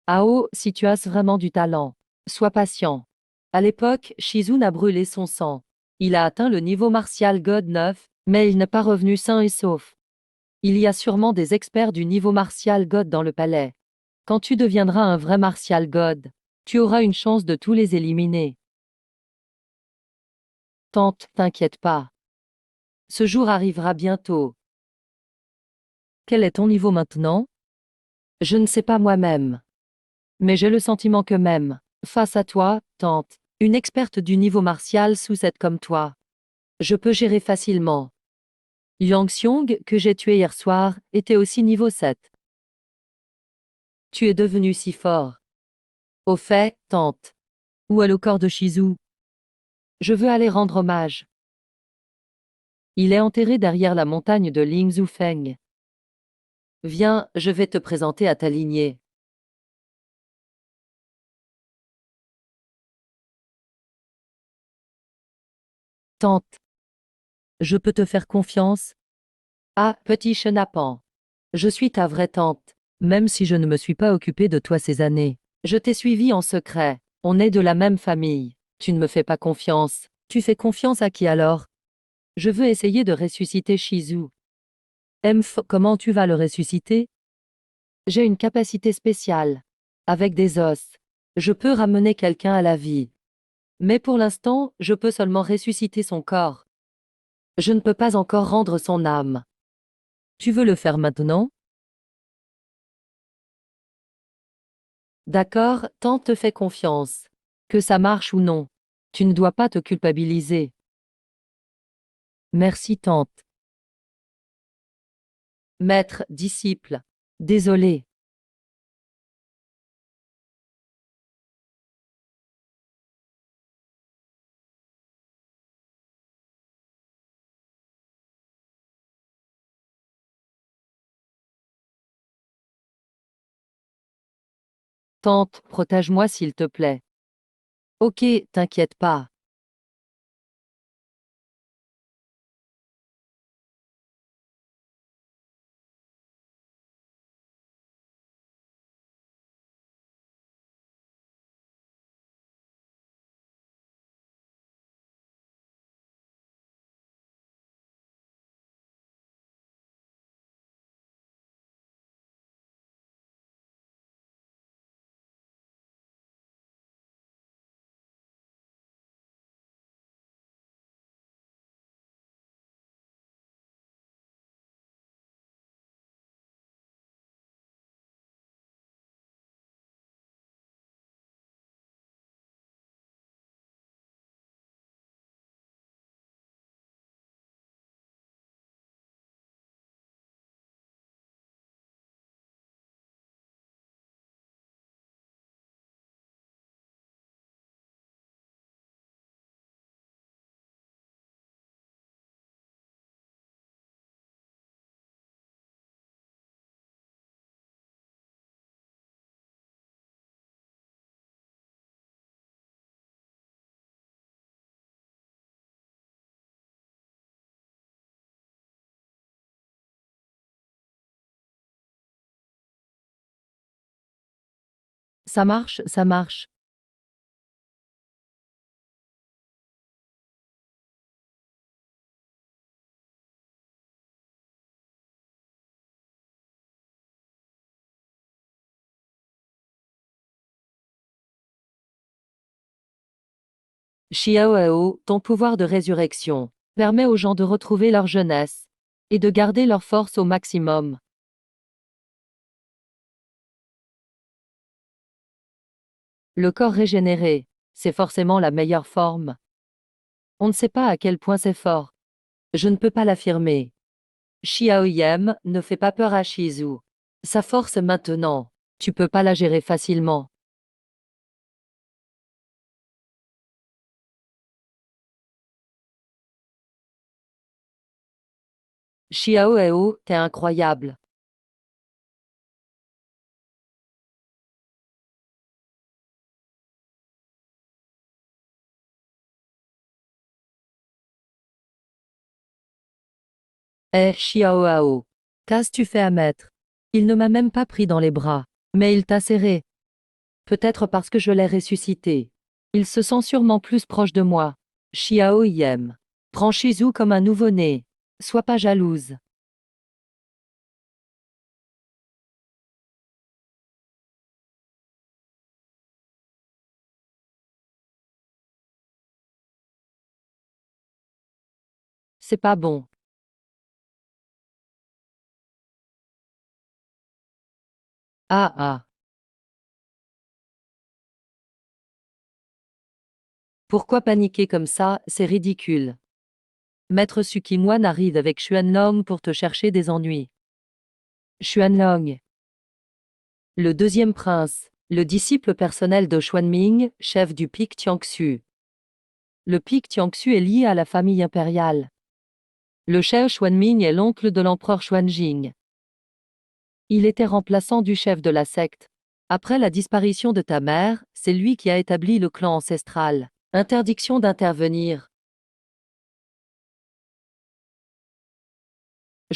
Ao, si tu as vraiment du talent, sois patient. À l'époque, Shizun a brûlé son sang. Il a atteint le niveau martial God 9, mais il n'est pas revenu sain et sauf. Il y a sûrement des experts du niveau martial God dans le palais. Quand tu deviendras un vrai martial God, tu auras une chance de tous les éliminer. Tante, t'inquiète pas. Ce jour arrivera bientôt. Quel est ton niveau maintenant? Je ne sais pas moi-même. Mais j'ai le sentiment que même, face à toi, tante, une experte du niveau martial sous 7 comme toi, je peux gérer facilement. Yang Xiong, que j'ai tué hier soir, était aussi niveau 7. Tu es devenu si fort. Au fait, tante. Où est le corps de Shizu? Je veux aller rendre hommage. Il est enterré derrière la montagne de Lingzhufeng. Viens, je vais te présenter à ta lignée. Tante. Je peux te faire confiance? Ah, petit chenapan. Je suis ta vraie tante. Même si je ne me suis pas occupée de toi ces années. Je t'ai suivi en secret. On est de la même famille. Tu ne me fais pas confiance. Tu fais confiance à qui alors? Je veux essayer de ressusciter Shizu. Comment tu vas le ressusciter? J'ai une capacité spéciale. Avec des os. Je peux ramener quelqu'un à la vie. Mais pour l'instant, je peux seulement ressusciter son corps. Je ne peux pas encore rendre son âme. Tu veux le faire maintenant? D'accord, tante te fait confiance. Que ça marche ou non. Tu ne dois pas te culpabiliser. Merci tante. Maître, disciple. Désolé. Tante, protège-moi s'il te plaît. Ok, t'inquiète pas. Ça marche, ça marche. Xiaoao, ton pouvoir de résurrection, permet aux gens de retrouver leur jeunesse et de garder leur force au maximum. Le corps régénéré, c'est forcément la meilleure forme. On ne sait pas à quel point c'est fort. Je ne peux pas l'affirmer. Xiaoyem ne fait pas peur à Shizu. Sa force maintenant, tu peux pas la gérer facilement. Xiaoao, t'es incroyable. Xiaoao. Qu'as-tu fait à maître? Il ne m'a même pas pris dans les bras. Mais il t'a serré. Peut-être parce que je l'ai ressuscité. Il se sent sûrement plus proche de moi. Xiaoyem. Prends Shizu comme un nouveau-né. Sois pas jalouse. C'est pas bon. Ah ah. Pourquoi paniquer comme ça, c'est ridicule. Maître Sukimoine arrive avec Xuanlong pour te chercher des ennuis. Xuanlong. Le deuxième prince, le disciple personnel de Xuanming, chef du pic Tiangsu. Le pic Tiangsu est lié à la famille impériale. Le chef Xuanming est l'oncle de l'empereur Xuanjing. Il était remplaçant du chef de la secte. Après la disparition de ta mère, c'est lui qui a établi le clan ancestral. Interdiction d'intervenir.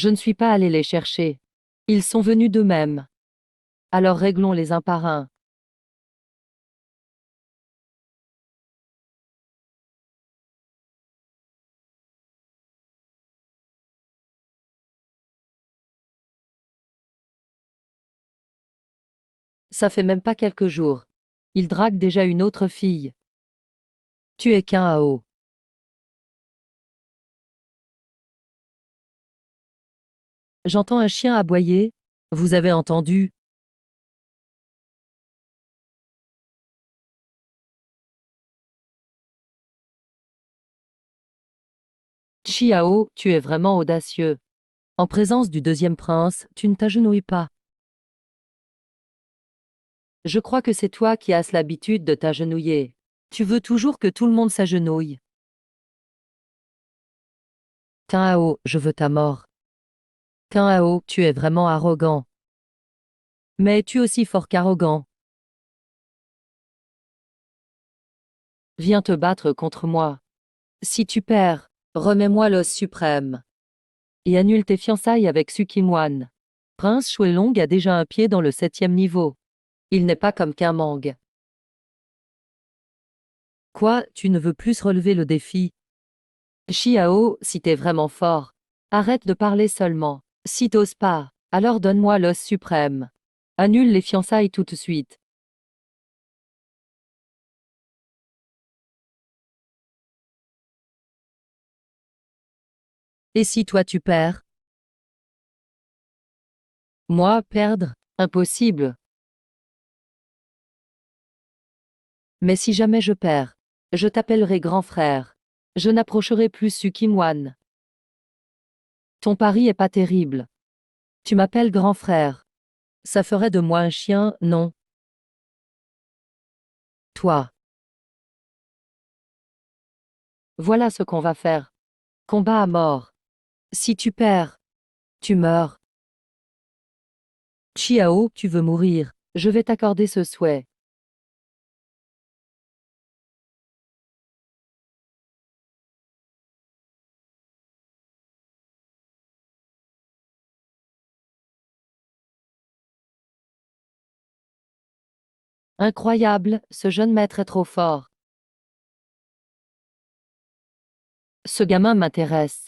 Je ne suis pas allé les chercher. Ils sont venus d'eux-mêmes. Alors réglons-les un par un. Ça fait même pas quelques jours. Il drague déjà une autre fille. Tu es qu'un AO. J'entends un chien aboyer. Vous avez entendu? Chiao, tu es vraiment audacieux. En présence du deuxième prince, tu ne t'agenouilles pas. Je crois que c'est toi qui as l'habitude de t'agenouiller. Tu veux toujours que tout le monde s'agenouille. Tao, je veux ta mort. Tao, tu es vraiment arrogant. Mais es-tu aussi fort qu'arrogant? Viens te battre contre moi. Si tu perds, remets-moi l'os suprême. Et annule tes fiançailles avec Sukimwan. Prince Shuelong a déjà un pied dans le 7e niveau. Il n'est pas comme Mang. Quoi, tu ne veux plus relever le défi? Xiao, si t'es vraiment fort, arrête de parler seulement. Si t'oses pas, alors donne-moi l'os suprême. Annule les fiançailles tout de suite. Et si toi tu perds? Moi, perdre? Impossible. Mais si jamais je perds, je t'appellerai grand frère. Je n'approcherai plus Sukimwan. Ton pari est pas terrible. Tu m'appelles grand frère. Ça ferait de moi un chien, non? Toi. Voilà ce qu'on va faire. Combat à mort. Si tu perds, tu meurs. Chiao, tu veux mourir. Je vais t'accorder ce souhait. Incroyable, ce jeune maître est trop fort. Ce gamin m'intéresse.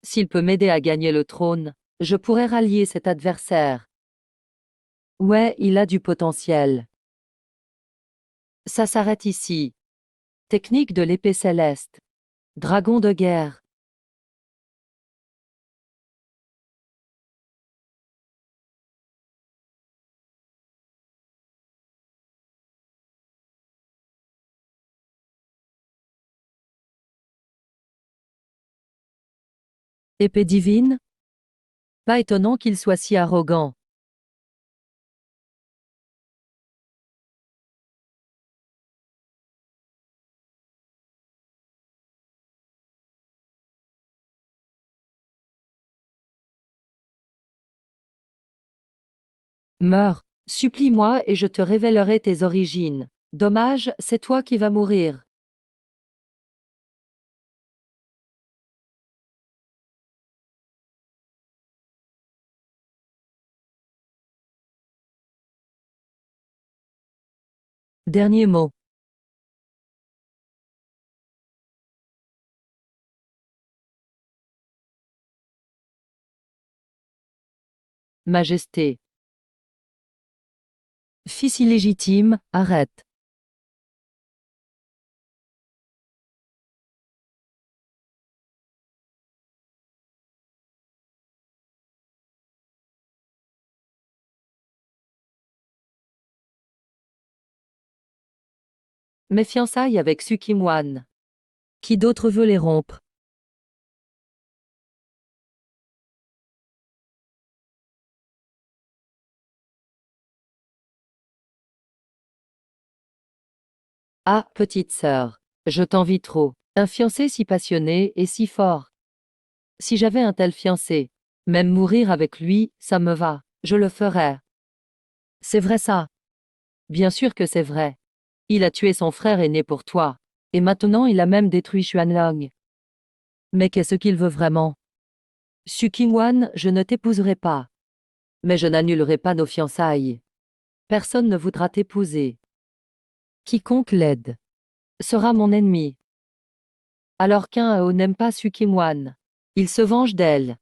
S'il peut m'aider à gagner le trône, je pourrais rallier cet adversaire. Ouais, il a du potentiel. Ça s'arrête ici. Technique de l'épée céleste. Dragon de guerre. Épée divine? Pas étonnant qu'il soit si arrogant. Meurs, supplie-moi et je te révélerai tes origines. Dommage, c'est toi qui vas mourir. Dernier mot. Majesté. Fils illégitime, arrête. Mes fiançailles avec Sukimwan. Qui d'autre veut les rompre? Ah, petite sœur. Je t'envie trop. Un fiancé si passionné et si fort. Si j'avais un tel fiancé, même mourir avec lui, ça me va. Je le ferais. C'est vrai ça. Bien sûr que c'est vrai. Il a tué son frère aîné pour toi. Et maintenant il a même détruit Xuanlong. Mais qu'est-ce qu'il veut vraiment? Su Qingwan, je ne t'épouserai pas. Mais je n'annulerai pas nos fiançailles. Personne ne voudra t'épouser. Quiconque l'aide sera mon ennemi. Alors qu'un Hao n'aime pas Su Qingwan. Il se venge d'elle.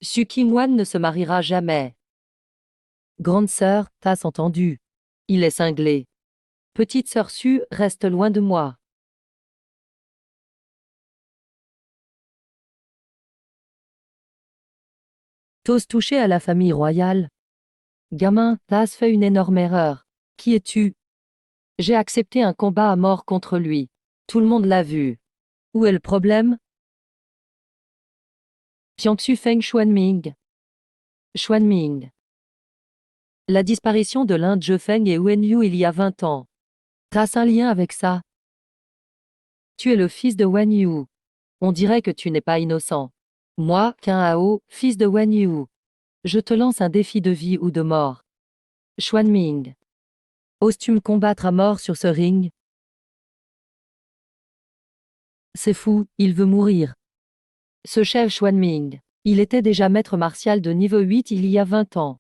Su Qingwan ne se mariera jamais. Grande sœur, t'as entendu. Il est cinglé. Petite sœur Su, reste loin de moi. T'oses toucher à la famille royale? Gamin, t'as fait une énorme erreur. Qui es-tu? J'ai accepté un combat à mort contre lui. Tout le monde l'a vu. Où est le problème? Jiangxu Feng Xuanming. Xuanming. La disparition de l'Inde Zhefeng et Wen Yu il y a 20 ans. T'as un lien avec ça? Tu es le fils de Wen Yu. On dirait que tu n'es pas innocent. Moi, Qin Hao, fils de Wen Yu. Je te lance un défi de vie ou de mort. Xuanming. Oses-tu me combattre à mort sur ce ring? C'est fou, il veut mourir. Ce chef Xuanming. Il était déjà maître martial de niveau 8 il y a 20 ans.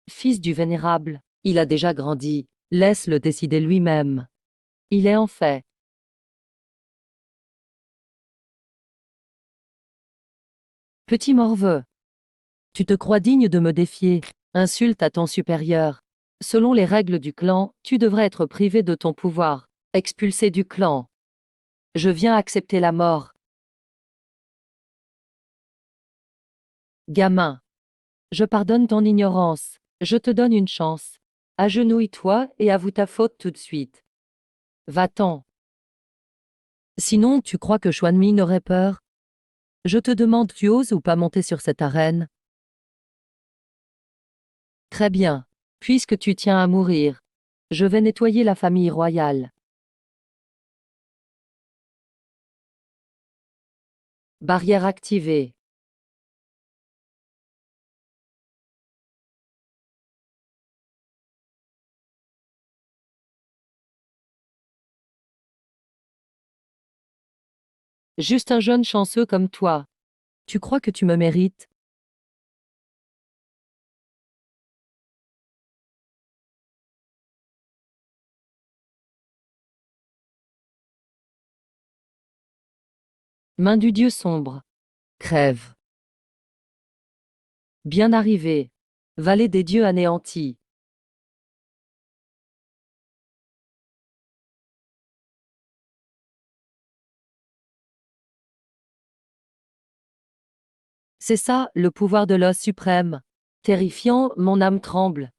Fils du vénérable, il a déjà grandi, laisse-le décider lui-même. Il est en fait. Petit morveux. Tu te crois digne de me défier, insulte à ton supérieur. Selon les règles du clan, tu devrais être privé de ton pouvoir, expulsé du clan. Je viens accepter la mort. Gamin. Je pardonne ton ignorance, je te donne une chance. Agenouille-toi et avoue ta faute tout de suite. Va-t'en. Sinon, tu crois que Xuanming aurait peur? Je te demande, tu oses ou pas monter sur cette arène? Très bien. Puisque tu tiens à mourir, je vais nettoyer la famille royale. Barrière activée. Juste un jeune chanceux comme toi. Tu crois que tu me mérites? Main du dieu sombre. Crève. Bien arrivé. Vallée des dieux anéantis. C'est ça, le pouvoir de l'os suprême. Terrifiant, mon âme tremble.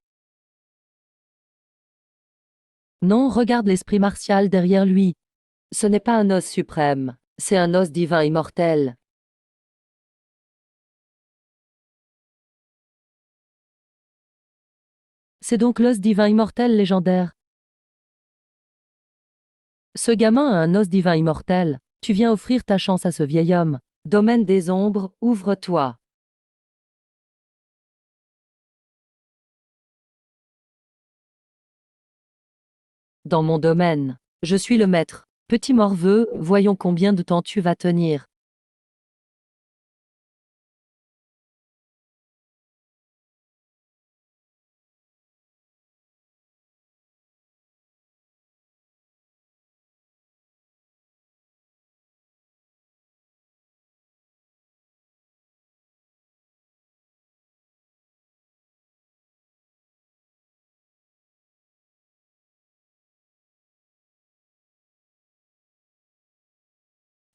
Non, regarde l'esprit martial derrière lui. Ce n'est pas un os suprême, c'est un os divin immortel. C'est donc l'os divin immortel légendaire. Ce gamin a un os divin immortel. Tu viens offrir ta chance à ce vieil homme. Domaine des ombres, ouvre-toi. Dans mon domaine. Je suis le maître. Petit morveux, voyons combien de temps tu vas tenir.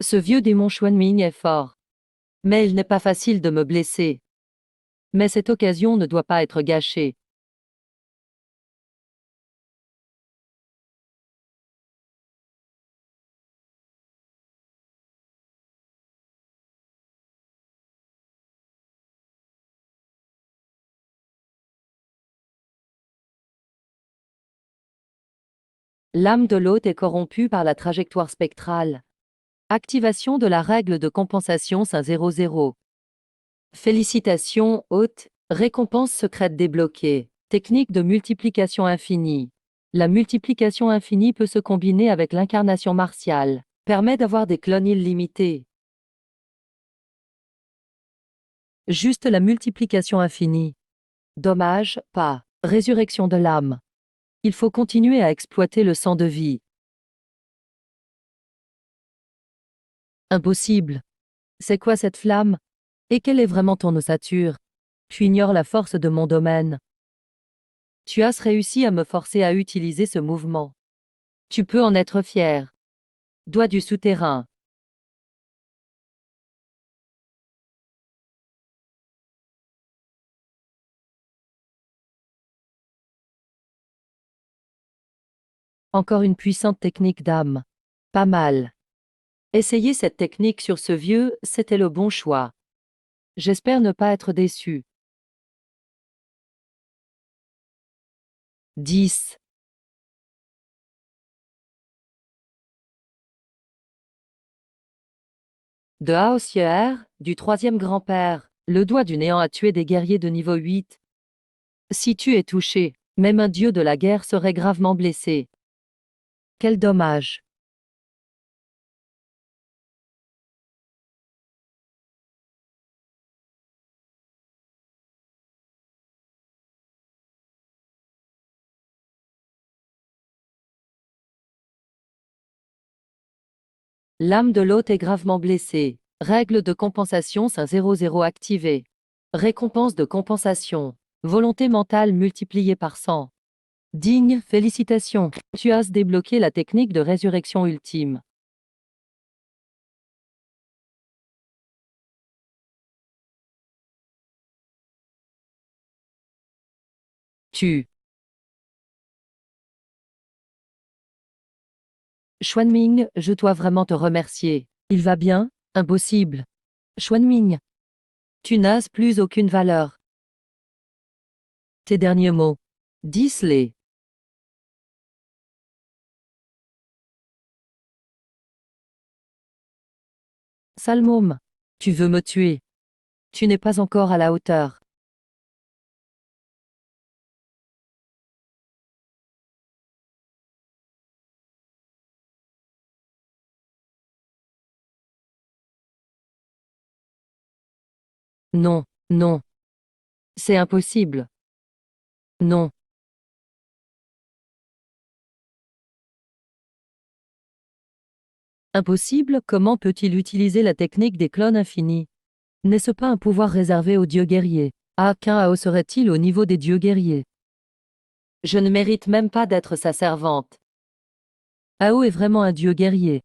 Ce vieux démon Xuanming est fort. Mais il n'est pas facile de me blesser. Mais cette occasion ne doit pas être gâchée. L'âme de l'hôte est corrompue par la trajectoire spectrale. Activation de la règle de compensation 500. Félicitations, hôte, récompense secrète débloquée. Technique de multiplication infinie. La multiplication infinie peut se combiner avec l'incarnation martiale, permet d'avoir des clones illimités. Juste la multiplication infinie. Dommage, pas. Résurrection de l'âme. Il faut continuer à exploiter le sang de vie. Impossible. C'est quoi cette flamme? Et quelle est vraiment ton ossature? Tu ignores la force de mon domaine. Tu as réussi à me forcer à utiliser ce mouvement. Tu peux en être fier. Doigt du souterrain. Encore une puissante technique d'âme. Pas mal. Essayer cette technique sur ce vieux, c'était le bon choix. J'espère ne pas être déçu. 10. De Haossier, du troisième grand-père, le doigt du néant a tué des guerriers de niveau 8. Si tu es touché, même un dieu de la guerre serait gravement blessé. Quel dommage. L'âme de l'hôte est gravement blessée. Règle de compensation 500 activée. Récompense de compensation. Volonté mentale multipliée par 100. Digne, félicitations. Tu as débloqué la technique de résurrection ultime. Tu. Xuanming, je dois vraiment te remercier. Il va bien? Impossible. Xuanming. Tu n'as plus aucune valeur. Tes derniers mots. Dis-les. Salmôme. Tu veux me tuer. Tu n'es pas encore à la hauteur. Non, non. C'est impossible. Non. Impossible, comment peut-il utiliser la technique des clones infinis? N'est-ce pas un pouvoir réservé aux dieux guerriers? Ah, qu'un Ao serait-il au niveau des dieux guerriers? Je ne mérite même pas d'être sa servante. Ao est vraiment un dieu guerrier.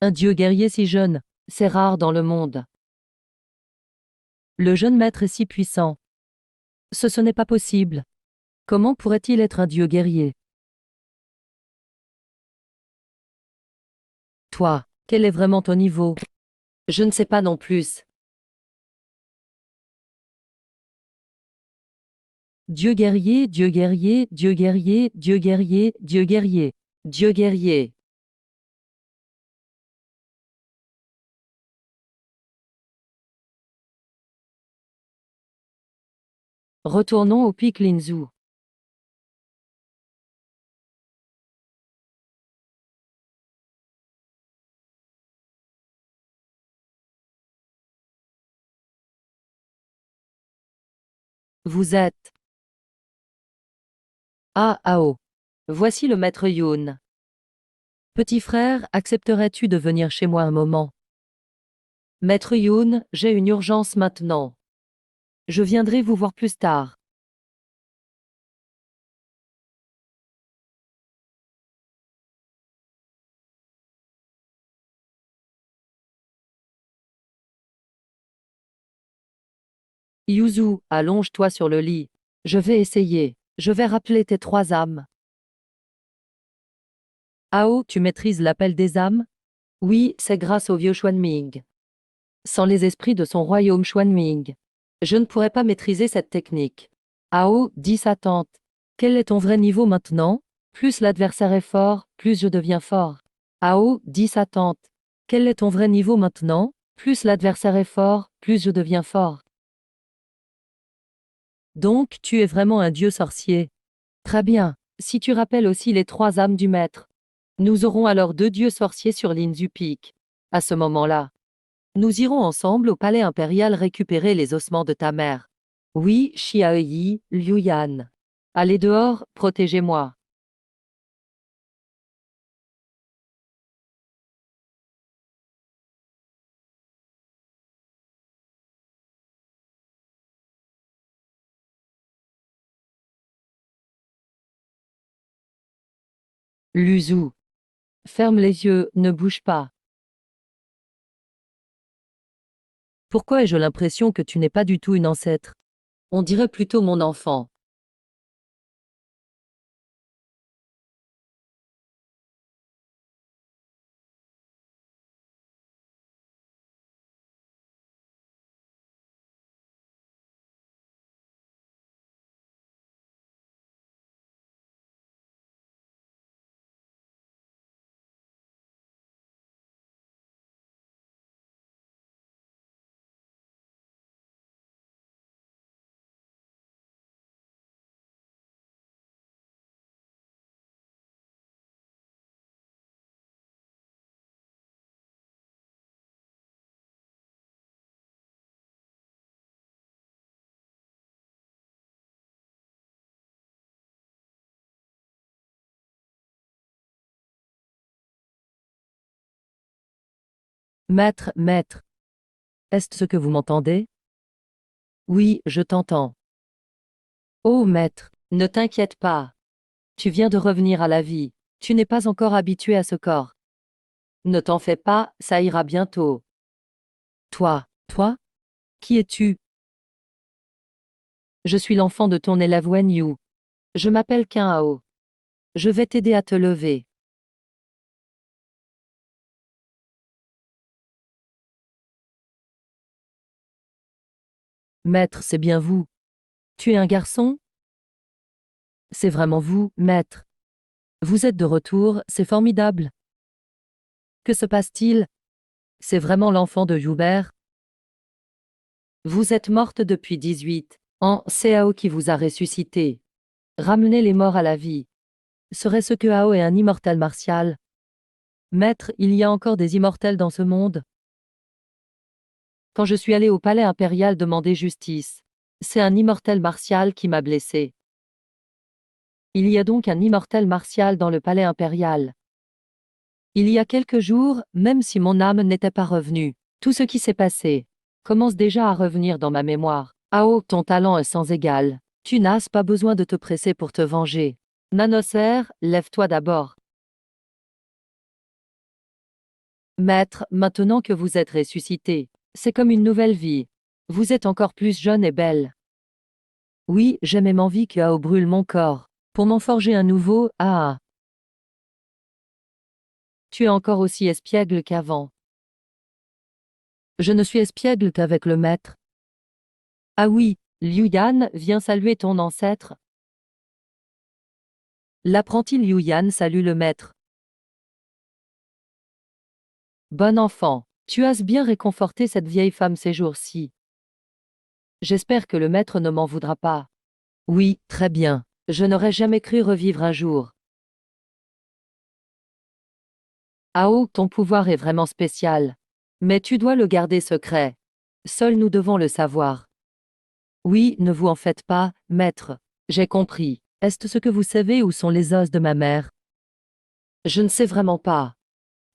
Un dieu guerrier si jeune, c'est rare dans le monde. Le jeune maître est si puissant. Ce n'est pas possible. Comment pourrait-il être un dieu guerrier? Toi, quel est vraiment ton niveau? Je ne sais pas non plus. Dieu guerrier, Dieu guerrier, Dieu guerrier, Dieu guerrier, Dieu guerrier, Dieu guerrier. Retournons au pic Linzhou. Vous êtes. Ah, Ao. Voici le maître Yoon. Petit frère, accepterais-tu de venir chez moi un moment? Maître Yoon, j'ai une urgence maintenant. Je viendrai vous voir plus tard. Yuzu, allonge-toi sur le lit. Je vais essayer. Je vais rappeler tes 3 âmes. Ao, tu maîtrises l'appel des âmes? Oui, c'est grâce au vieux Xuanming. Sans les esprits de son royaume Xuanming, je ne pourrais pas maîtriser cette technique. Ao, dit sa tante. Quel est ton vrai niveau maintenant? Plus l'adversaire est fort, plus je deviens fort. Ao, dit sa tante. Quel est ton vrai niveau maintenant? Plus l'adversaire est fort, plus je deviens fort. Donc, tu es vraiment un dieu sorcier. Très bien. Si tu rappelles aussi les 3 âmes du maître. Nous aurons alors 2 dieux sorciers sur l'Inzu-Peak. À ce moment-là, nous irons ensemble au palais impérial récupérer les ossements de ta mère. Oui, Xiaoyi, Liu Yan. Allez dehors, protégez-moi. Luzu. Ferme les yeux, ne bouge pas. Pourquoi ai-je l'impression que tu n'es pas du tout une ancêtre? On dirait plutôt mon enfant. Maître, maître. Est-ce ce que vous m'entendez? Oui, je t'entends. Oh, maître, ne t'inquiète pas. Tu viens de revenir à la vie. Tu n'es pas encore habitué à ce corps. Ne t'en fais pas, ça ira bientôt. Toi, qui es-tu? Je suis l'enfant de ton élève Wen Yu. Je m'appelle Qin Hao. Je vais t'aider à te lever. Maître, c'est bien vous. Tu es un garçon? C'est vraiment vous, maître. Vous êtes de retour, c'est formidable. Que se passe-t-il? C'est vraiment l'enfant de Hubert? Vous êtes morte depuis 18 ans, c'est Hao qui vous a ressuscité. Ramenez les morts à la vie. Serait-ce que Hao est un immortel martial? Maître, il y a encore des immortels dans ce monde? Quand je suis allé au palais impérial demander justice, c'est un immortel martial qui m'a blessé. Il y a donc un immortel martial dans le palais impérial. Il y a quelques jours, même si mon âme n'était pas revenue, tout ce qui s'est passé commence déjà à revenir dans ma mémoire. Ao, ton talent est sans égal. Tu n'as pas besoin de te presser pour te venger. Nanocer, lève-toi d'abord. Maître, maintenant que vous êtes ressuscité, c'est comme une nouvelle vie. Vous êtes encore plus jeune et belle. Oui, j'ai même envie que Ao brûle mon corps. Pour m'en forger un nouveau, ah. Tu es encore aussi espiègle qu'avant. Je ne suis espiègle qu'avec le maître. Ah oui, Liu Yan, viens saluer ton ancêtre. L'apprenti Liu Yan salue le maître. Bon enfant, tu as bien réconforté cette vieille femme ces jours-ci. J'espère que le maître ne m'en voudra pas. Oui, très bien. Je n'aurais jamais cru revivre un jour. Ao, ton pouvoir est vraiment spécial. Mais tu dois le garder secret. Seuls nous devons le savoir. Oui, ne vous en faites pas, maître. J'ai compris. Est-ce ce que vous savez où sont les os de ma mère? Je ne sais vraiment pas.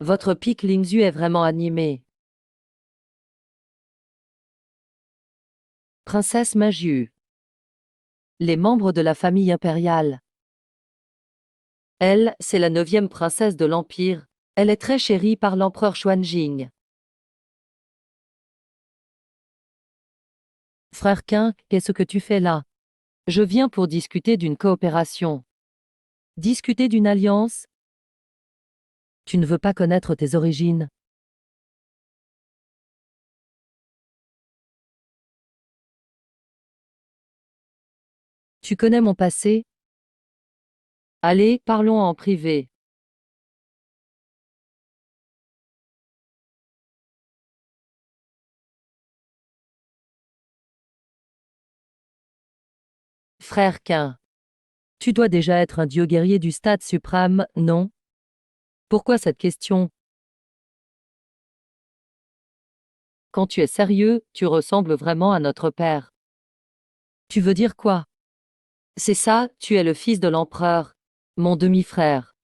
Votre pic Lingzu est vraiment animé. Princesse Maju. Les membres de la famille impériale. Elle, c'est la 9e princesse de l'Empire. Elle est très chérie par l'empereur Xuanjing. Frère Qin, qu'est-ce que tu fais là? Je viens pour discuter d'une coopération. Discuter d'une alliance? Tu ne veux pas connaître tes origines. Tu connais mon passé? Allez, parlons en privé. Frère Qin. Tu dois déjà être un dieu guerrier du stade suprême, non? Pourquoi cette question? Quand tu es sérieux, tu ressembles vraiment à notre père. Tu veux dire quoi? C'est ça, tu es le fils de l'empereur. Mon demi-frère.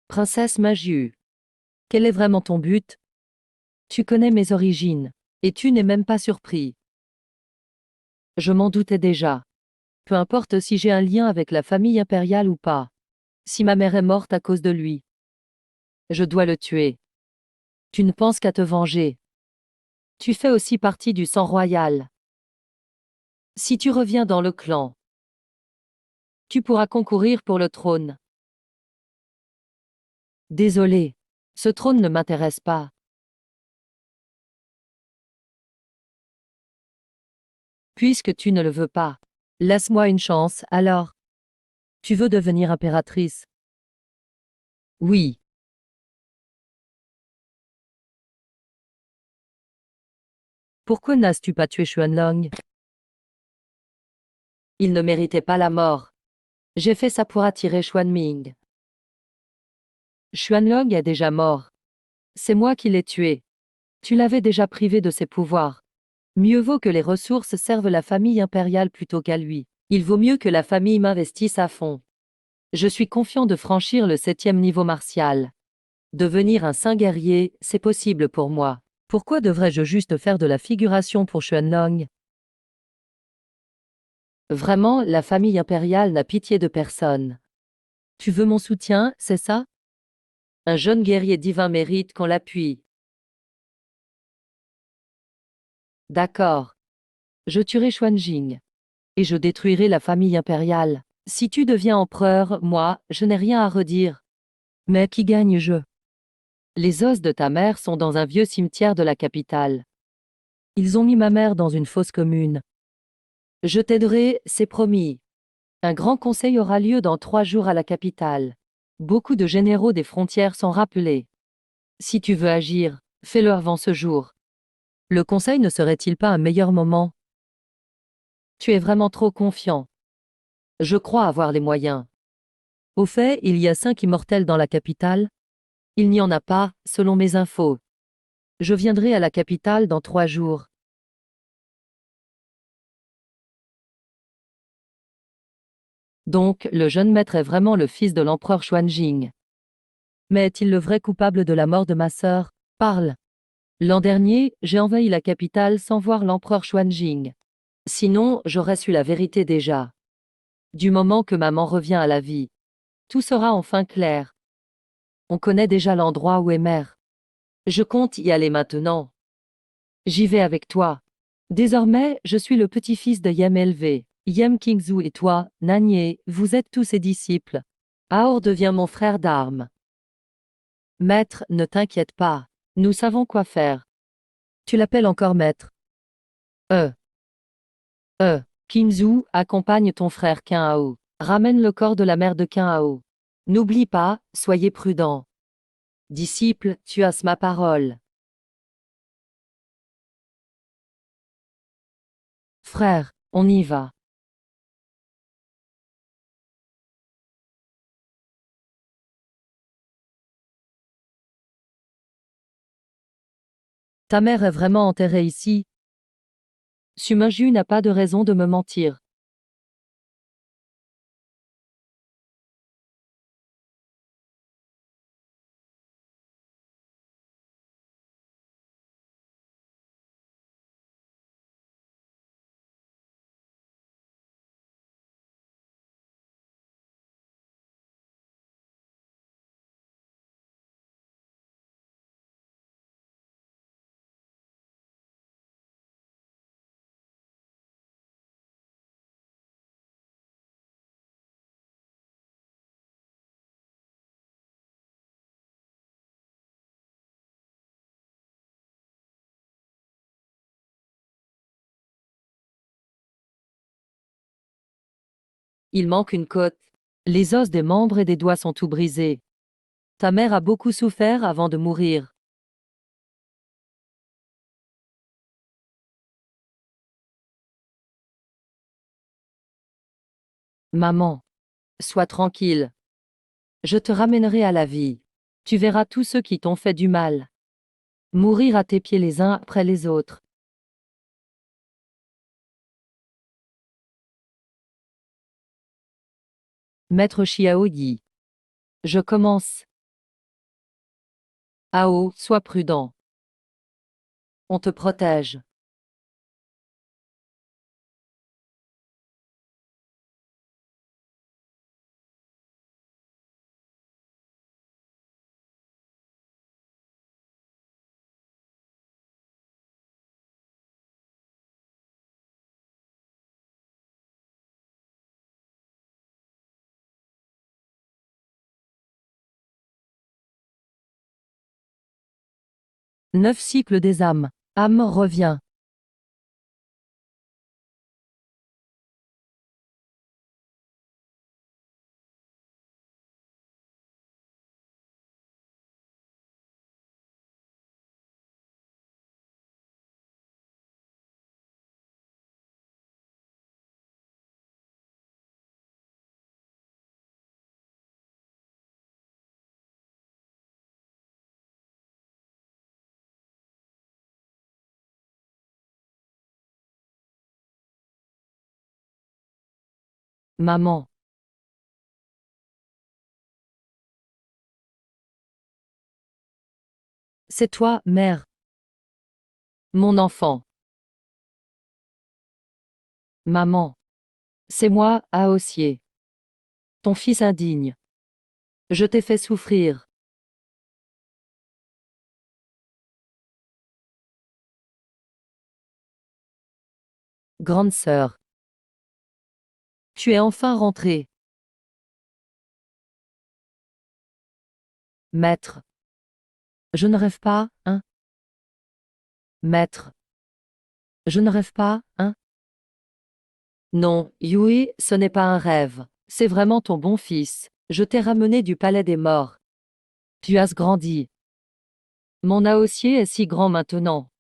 Princesse Magiu. Quel est vraiment ton but? Tu connais mes origines. Et tu n'es même pas surpris. Je m'en doutais déjà. Peu importe si j'ai un lien avec la famille impériale ou pas. Si ma mère est morte à cause de lui. Je dois le tuer. Tu ne penses qu'à te venger. Tu fais aussi partie du sang royal. Si tu reviens dans le clan, tu pourras concourir pour le trône. Désolé. Ce trône ne m'intéresse pas. Puisque tu ne le veux pas. Laisse-moi une chance, alors. Tu veux devenir impératrice? Oui. Pourquoi n'as-tu pas tué Xuanlong? Il ne méritait pas la mort. J'ai fait ça pour attirer Xuanming. Xuanlong est déjà mort. C'est moi qui l'ai tué. Tu l'avais déjà privé de ses pouvoirs. Mieux vaut que les ressources servent la famille impériale plutôt qu'à lui. Il vaut mieux que la famille m'investisse à fond. Je suis confiant de franchir le 7e niveau martial. Devenir un saint guerrier, c'est possible pour moi. Pourquoi devrais-je juste faire de la figuration pour Xuanlong? Vraiment, la famille impériale n'a pitié de personne. Tu veux mon soutien, c'est ça? Un jeune guerrier divin mérite qu'on l'appuie. D'accord. Je tuerai Xuanjing. Et je détruirai la famille impériale. Si tu deviens empereur, moi, je n'ai rien à redire. Mais qui gagne-je? Les os de ta mère sont dans un vieux cimetière de la capitale. Ils ont mis ma mère dans une fosse commune. Je t'aiderai, c'est promis. Un grand conseil aura lieu dans 3 jours à la capitale. Beaucoup de généraux des frontières sont rappelés. Si tu veux agir, fais-le avant ce jour. Le conseil ne serait-il pas un meilleur moment? Tu es vraiment trop confiant. Je crois avoir les moyens. Au fait, il y a 5 immortels dans la capitale? Il n'y en a pas, selon mes infos. Je viendrai à la capitale dans 3 jours. Donc, le jeune maître est vraiment le fils de l'empereur Xuanjing. Mais est-il le vrai coupable de la mort de ma sœur? Parle. L'an dernier, j'ai envahi la capitale sans voir l'empereur Xuanjing. Sinon, j'aurais su la vérité déjà. Du moment que maman revient à la vie, tout sera enfin clair. On connaît déjà l'endroit où est mère. Je compte y aller maintenant. J'y vais avec toi. Désormais, je suis le petit-fils de Yem élevé. Yem Kingzhu et toi, Nanye, vous êtes tous ses disciples. Aor devient mon frère d'armes. Maître, ne t'inquiète pas. Nous savons quoi faire. Tu l'appelles encore maître. Euh. Kingzhu, accompagne ton frère Qin. Ramène le corps de la mère de Qin. N'oublie pas, soyez prudent. Disciple, tu as ma parole. Frère, on y va. Ta mère est vraiment enterrée ici? Suminju n'a pas de raison de me mentir. Il manque une côte. Les os des membres et des doigts sont tout brisés. Ta mère a beaucoup souffert avant de mourir. Maman. Sois tranquille. Je te ramènerai à la vie. Tu verras tous ceux qui t'ont fait du mal mourir à tes pieds les uns après les autres. Maître Chiao dit. Je commence. Ao, sois prudent. On te protège. Neuf cycles des âmes. Âme revient. Maman. C'est toi, mère. Mon enfant. Maman. C'est moi, Aossier. Ton fils indigne. Je t'ai fait souffrir. Grande sœur. Tu es enfin rentrée. Maître. Je ne rêve pas, hein? Maître. Je ne rêve pas, hein? Non, Yui, ce n'est pas un rêve. C'est vraiment ton bon fils. Je t'ai ramené du palais des morts. Tu as grandi. Mon Aossier est si grand maintenant.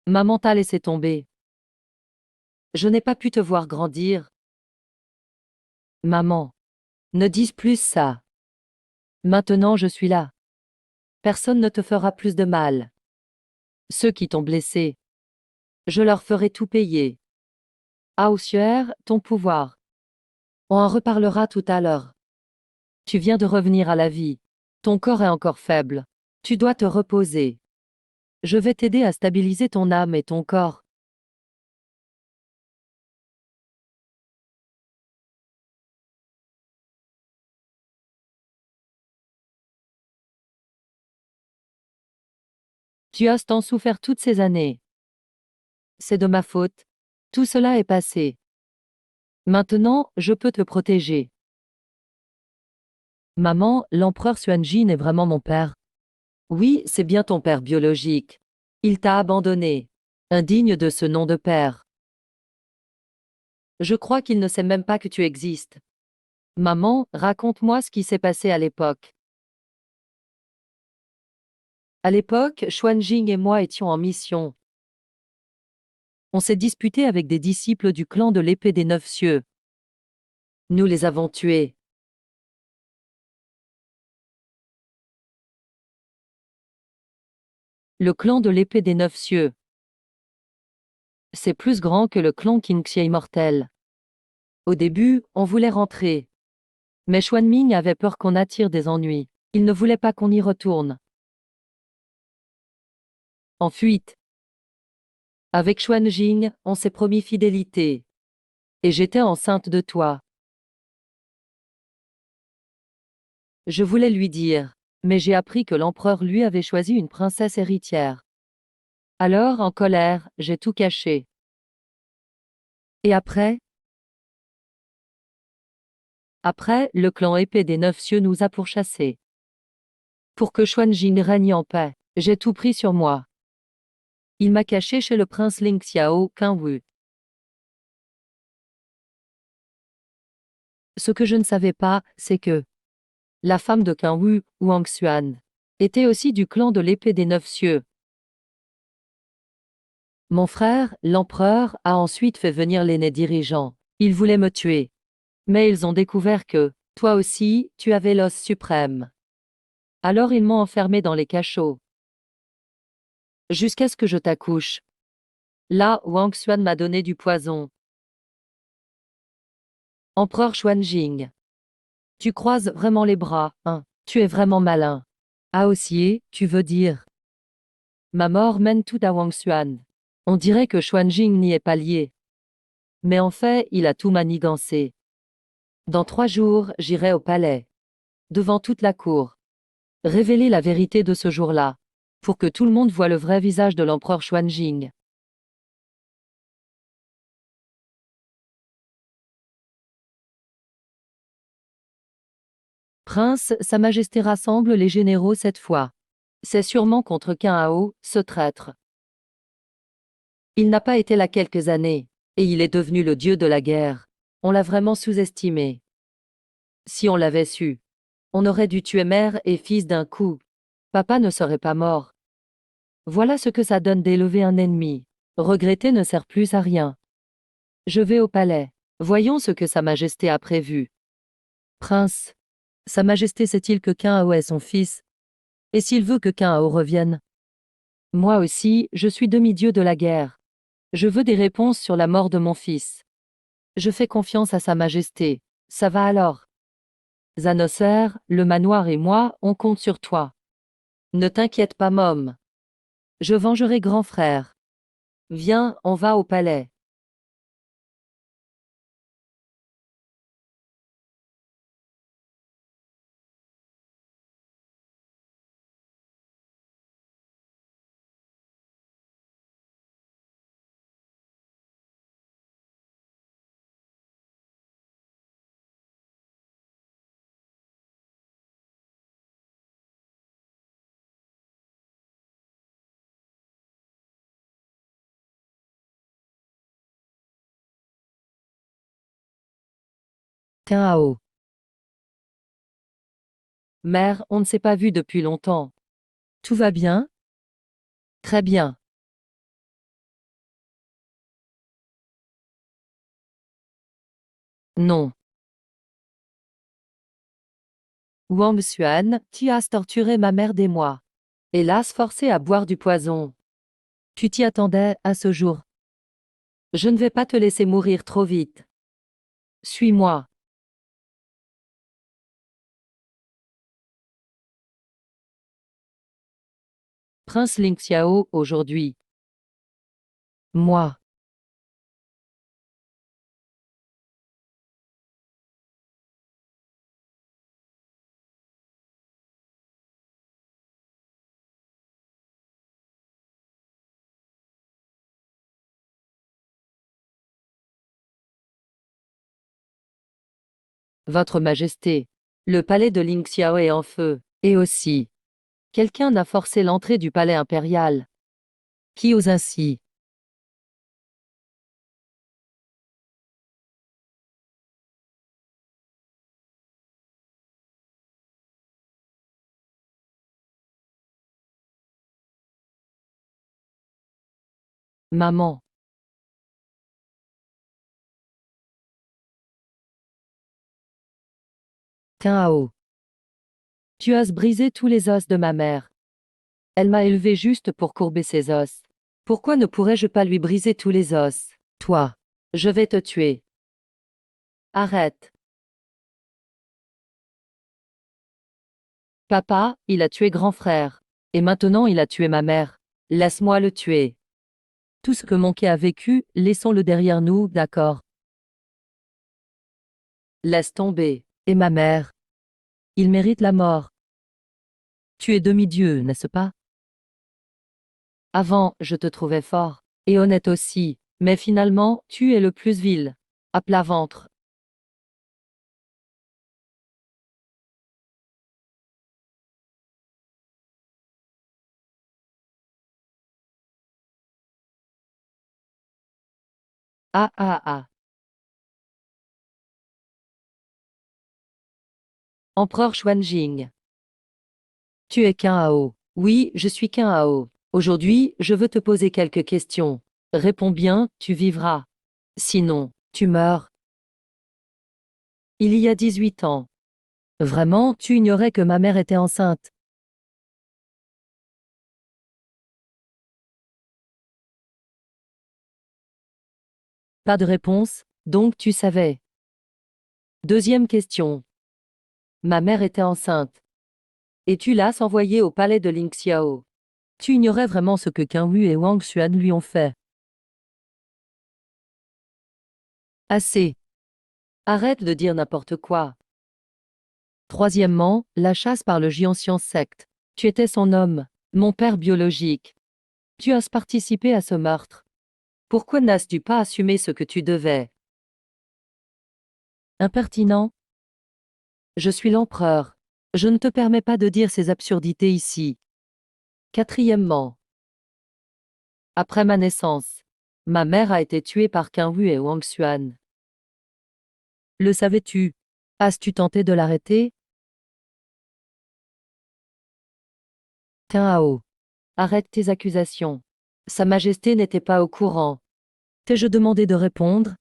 Maman t'a laissé tomber. Je n'ai pas pu te voir grandir. Maman. Ne dis plus ça. Maintenant je suis là. Personne ne te fera plus de mal. Ceux qui t'ont blessé, je leur ferai tout payer. Aossier, ton pouvoir. On en reparlera tout à l'heure. Tu viens de revenir à la vie. Ton corps est encore faible. Tu dois te reposer. Je vais t'aider à stabiliser ton âme et ton corps. Tu as tant souffert toutes ces années. C'est de ma faute. Tout cela est passé. Maintenant, je peux te protéger. Maman, l'empereur Xuanjin est vraiment mon père. Oui, c'est bien ton père biologique. Il t'a abandonné. Indigne de ce nom de père. Je crois qu'il ne sait même pas que tu existes. Maman, raconte-moi ce qui s'est passé à l'époque. À l'époque, Xuanjing et moi étions en mission. On s'est disputé avec des disciples du clan de l'épée des neuf cieux. Nous les avons tués. Le clan de l'épée des neuf cieux. C'est plus grand que le clan Qingxia immortel. Au début, on voulait rentrer. Mais Xuanming avait peur qu'on attire des ennuis. Il ne voulait pas qu'on y retourne. En fuite. Avec Xuanjing, on s'est promis fidélité. Et j'étais enceinte de toi. Je voulais lui dire, mais j'ai appris que l'empereur lui avait choisi une princesse héritière. Alors, en colère, j'ai tout caché. Et après? Après, le clan épée des neuf cieux nous a pourchassés. Pour que Xuanjing règne en paix, j'ai tout pris sur moi. Il m'a caché chez le prince Ling Xiao Qingwu. Ce que je ne savais pas, c'est que la femme de Qingwu, Wang Xuan, était aussi du clan de l'épée des neuf cieux. Mon frère, l'empereur, a ensuite fait venir l'aîné dirigeant. Ils voulaient me tuer. Mais ils ont découvert que, toi aussi, tu avais l'os suprême. Alors ils m'ont enfermé dans les cachots. Jusqu'à ce que je t'accouche. Là, Wang Xuan m'a donné du poison. Empereur Xuanjing. Tu croises vraiment les bras, hein. Tu es vraiment malin. Aossier, tu veux dire. Ma mort mène tout à Wang Xuan. On dirait que Xuanjing n'y est pas lié. Mais en fait, il a tout manigancé. Dans 3 jours, j'irai au palais. Devant toute la cour. Révéler la vérité de ce jour-là. Pour que tout le monde voie le vrai visage de l'empereur Xuanjing. Prince, Sa Majesté rassemble les généraux cette fois. C'est sûrement contre Qin Hao, ce traître. Il n'a pas été là quelques années, et il est devenu le dieu de la guerre. On l'a vraiment sous-estimé. Si on l'avait su, on aurait dû tuer mère et fils d'un coup. Papa ne serait pas mort. Voilà ce que ça donne d'élever un ennemi. Regretter ne sert plus à rien. Je vais au palais. Voyons ce que Sa Majesté a prévu. Prince, Sa Majesté sait-il que Qin Hao est son fils? Et s'il veut que Qin Hao revienne? Moi aussi, je suis demi-dieu de la guerre. Je veux des réponses sur la mort de mon fils. Je fais confiance à Sa Majesté. Ça va alors? Zanoser, le manoir et moi, on compte sur toi. Ne t'inquiète pas, Mom. Je vengerai grand frère. Viens, on va au palais. Qin Hao. Mère, on ne s'est pas vu depuis longtemps. Tout va bien? Très bien. Non. Wang Xuan, tu as torturé ma mère des mois. Hélas forcé à boire du poison. Tu t'y attendais, à ce jour. Je ne vais pas te laisser mourir trop vite. Suis-moi. Prince Ling Xiao, aujourd'hui. Moi. Votre Majesté. Le palais de Ling Xiao est en feu. Et aussi. Quelqu'un a forcé l'entrée du palais impérial. Qui ose ainsi? Maman. Qin Hao. Tu as brisé tous les os de ma mère. Elle m'a élevé juste pour courber ses os. Pourquoi ne pourrais-je pas lui briser tous les os? Toi. Je vais te tuer. Arrête. Papa, il a tué grand frère. Et maintenant il a tué ma mère. Laisse-moi le tuer. Tout ce que mon quai a vécu, laissons-le derrière nous, d'accord? Laisse tomber. Et ma mère? Il mérite la mort. Tu es demi-dieu, n'est-ce pas? Avant, je te trouvais fort. Et honnête aussi. Mais finalement, tu es le plus vil. À plat ventre. Ah ah ah. Empereur Xuanjing. Tu es Qin Hao. Oui, je suis Qin Hao. Aujourd'hui, je veux te poser quelques questions. Réponds bien, tu vivras. Sinon, tu meurs. Il y a 18 ans. Vraiment, tu ignorais que ma mère était enceinte. Pas de réponse, donc tu savais. Deuxième question. Ma mère était enceinte. Et tu l'as envoyée au palais de Lingxiao. Tu ignorais vraiment ce que Qin Wu et Wang Xuan lui ont fait. Assez. Arrête de dire n'importe quoi. Troisièmement, la chasse par le Jianxian secte. Tu étais son homme, mon père biologique. Tu as participé à ce meurtre. Pourquoi n'as-tu pas assumé ce que tu devais? Impertinent. Je suis l'empereur. Je ne te permets pas de dire ces absurdités ici. Quatrièmement, après ma naissance, ma mère a été tuée par Qin Wu et Wang Xuan. Le savais-tu? As-tu tenté de l'arrêter? Qin Hao. Arrête tes accusations. Sa Majesté n'était pas au courant. T'ai-je demandé de répondre?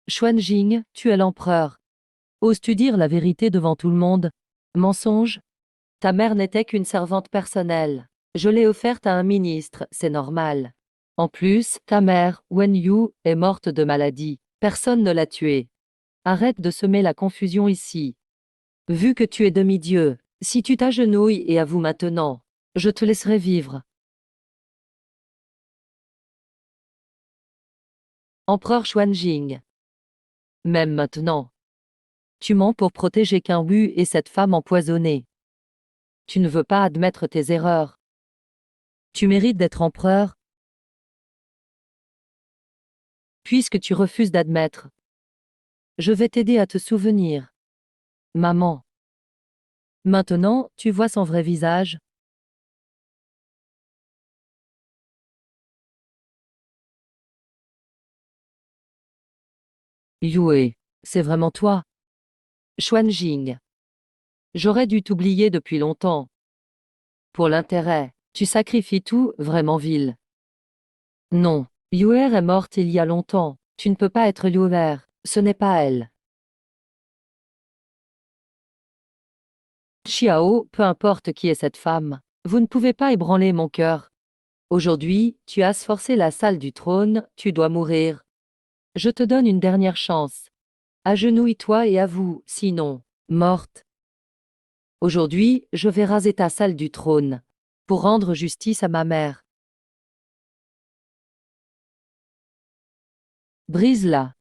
Xuanjing, tu es l'empereur. Oses-tu dire la vérité devant tout le monde? Mensonge? Ta mère n'était qu'une servante personnelle. Je l'ai offerte à un ministre, c'est normal. En plus, ta mère, Wen Yu, est morte de maladie. Personne ne l'a tuée. Arrête de semer la confusion ici. Vu que tu es demi-dieu, si tu t'agenouilles et avoues maintenant, je te laisserai vivre. Empereur Xuanjing. Même maintenant. Tu mens pour protéger Qin Wu et cette femme empoisonnée. Tu ne veux pas admettre tes erreurs. Tu mérites d'être empereur. Puisque tu refuses d'admettre, je vais t'aider à te souvenir. Maman. Maintenant, tu vois son vrai visage. Yue, c'est vraiment toi. Xuanjing. J'aurais dû t'oublier depuis longtemps. Pour l'intérêt, tu sacrifies tout, vraiment vil. Non, Yuer est morte il y a longtemps. Tu ne peux pas être Yuer, ce n'est pas elle. Xiao, peu importe qui est cette femme, vous ne pouvez pas ébranler mon cœur. Aujourd'hui, tu as forcé la salle du trône, tu dois mourir. Je te donne une dernière chance. Agenouille-toi et avoue, sinon, morte. Aujourd'hui, je vais raser ta salle du trône, pour rendre justice à ma mère. Brise-la.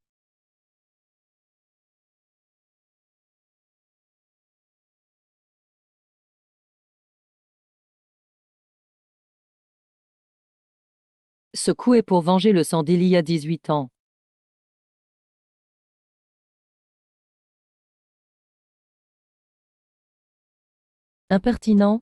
Ce coup est pour venger le sang d'il y a 18 ans. Impertinent.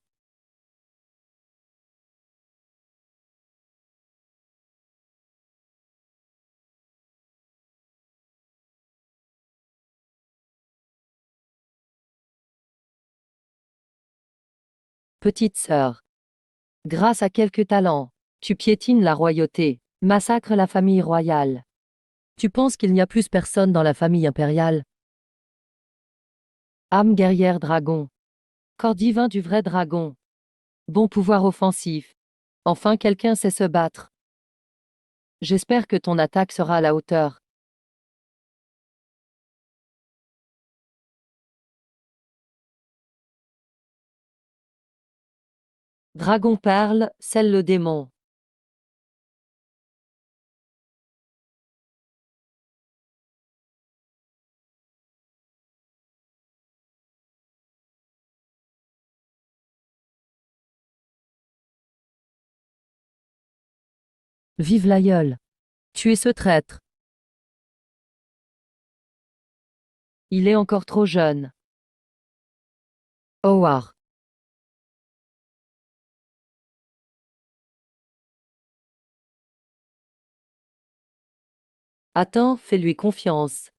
Petite sœur. Grâce à quelques talents, tu piétines la royauté, massacres la famille royale. Tu penses qu'il n'y a plus personne dans la famille impériale? Âme guerrière dragon. Corps divin du vrai dragon. Bon pouvoir offensif. Enfin quelqu'un sait se battre. J'espère que ton attaque sera à la hauteur. Dragon perle, scelle le démon. Vive l'aïeul. Tu es ce traître. Il est encore trop jeune. Howard. Attends, fais-lui confiance.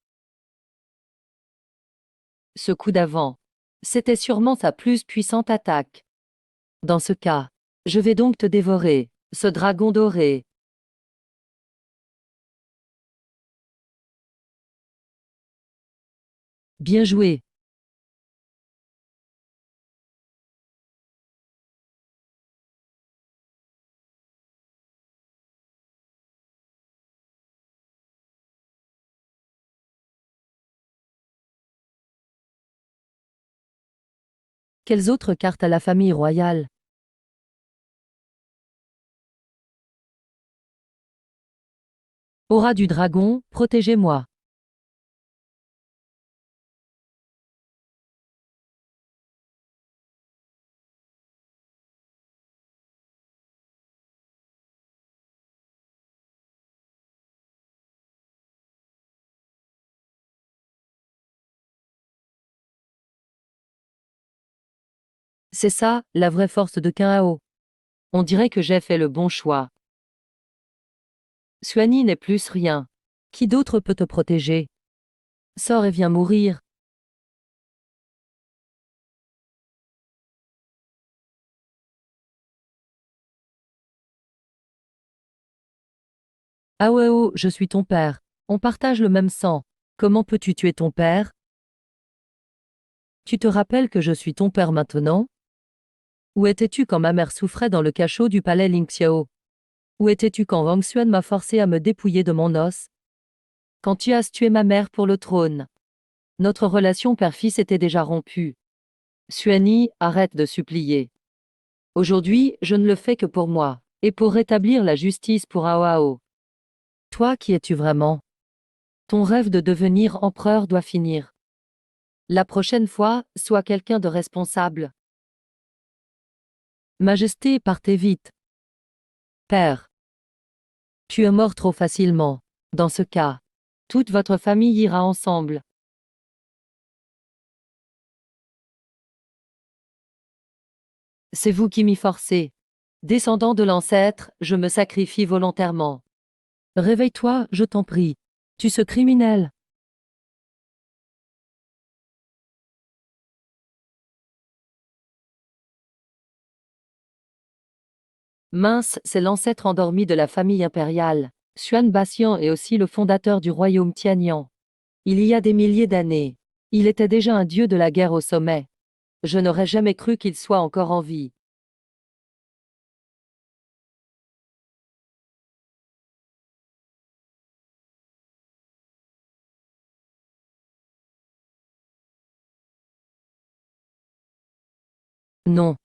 Ce coup d'avant. C'était sûrement sa plus puissante attaque. Dans ce cas, je vais donc te dévorer, ce dragon doré. Bien joué. Quelles autres cartes à la famille royale? Aura du dragon, protégez-moi. C'est ça, la vraie force de Kinhao. On dirait que j'ai fait le bon choix. Suani n'est plus rien. Qui d'autre peut te protéger? Sors et viens mourir. Ah ouais oh, je suis ton père. On partage le même sang. Comment peux-tu tuer ton père? Tu te rappelles que je suis ton père maintenant? Où étais-tu quand ma mère souffrait dans le cachot du palais Lingxiao? Où étais-tu quand Wang Xuan m'a forcé à me dépouiller de mon os? Quand tu as tué ma mère pour le trône? Notre relation père-fils était déjà rompue. Suani, arrête de supplier. Aujourd'hui, je ne le fais que pour moi, et pour rétablir la justice pour Aoao. Toi qui es-tu vraiment? Ton rêve de devenir empereur doit finir. La prochaine fois, sois quelqu'un de responsable. Majesté, partez vite. Père, tu es mort trop facilement. Dans ce cas, toute votre famille ira ensemble. C'est vous qui m'y forcez. Descendant de l'ancêtre, je me sacrifie volontairement. Réveille-toi, je t'en prie. Tu ce criminel. Mince, c'est l'ancêtre endormi de la famille impériale. Xuan Baxian est aussi le fondateur du royaume Tianyang. Il y a des milliers d'années. Il était déjà un dieu de la guerre au sommet. Je n'aurais jamais cru qu'il soit encore en vie. Non.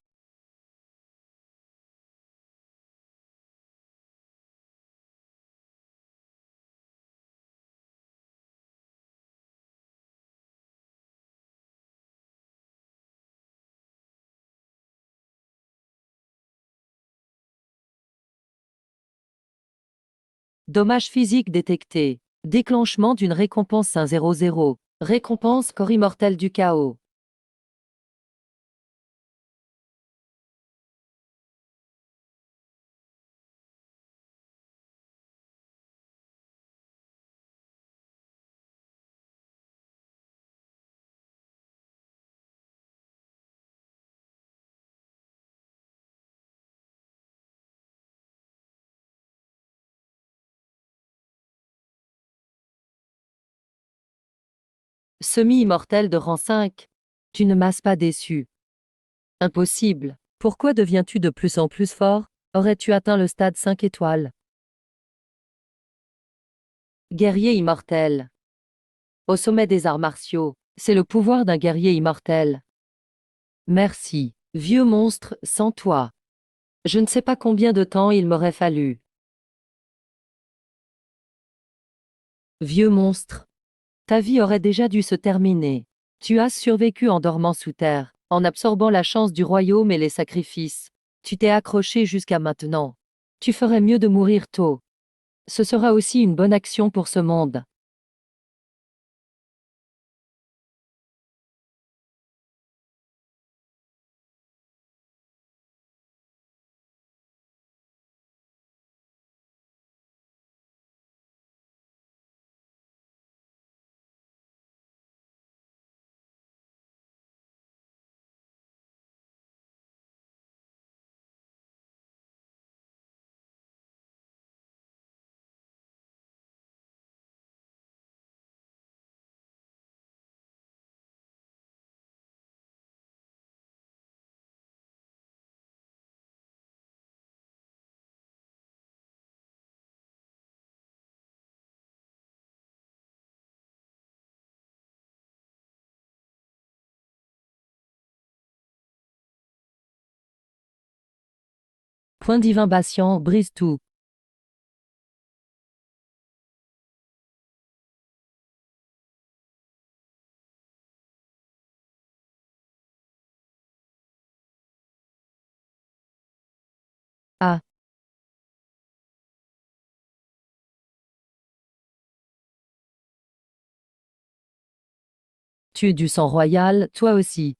Dommage physique détecté. Déclenchement d'une récompense 100. Récompense corps immortel du chaos. Semi-immortel de rang 5. Tu ne m'as pas déçu. Impossible. Pourquoi deviens-tu de plus en plus fort? Aurais-tu atteint le stade 5 étoiles? Guerrier immortel. Au sommet des arts martiaux, c'est le pouvoir d'un guerrier immortel. Merci. Vieux monstre, sans toi. Je ne sais pas combien de temps il m'aurait fallu. Vieux monstre. Ta vie aurait déjà dû se terminer. Tu as survécu en dormant sous terre, en absorbant la chance du royaume et les sacrifices. Tu t'es accroché jusqu'à maintenant. Tu ferais mieux de mourir tôt. Ce sera aussi une bonne action pour ce monde. Point divin Batian, brise tout. Ah, tu es du sang royal, toi aussi.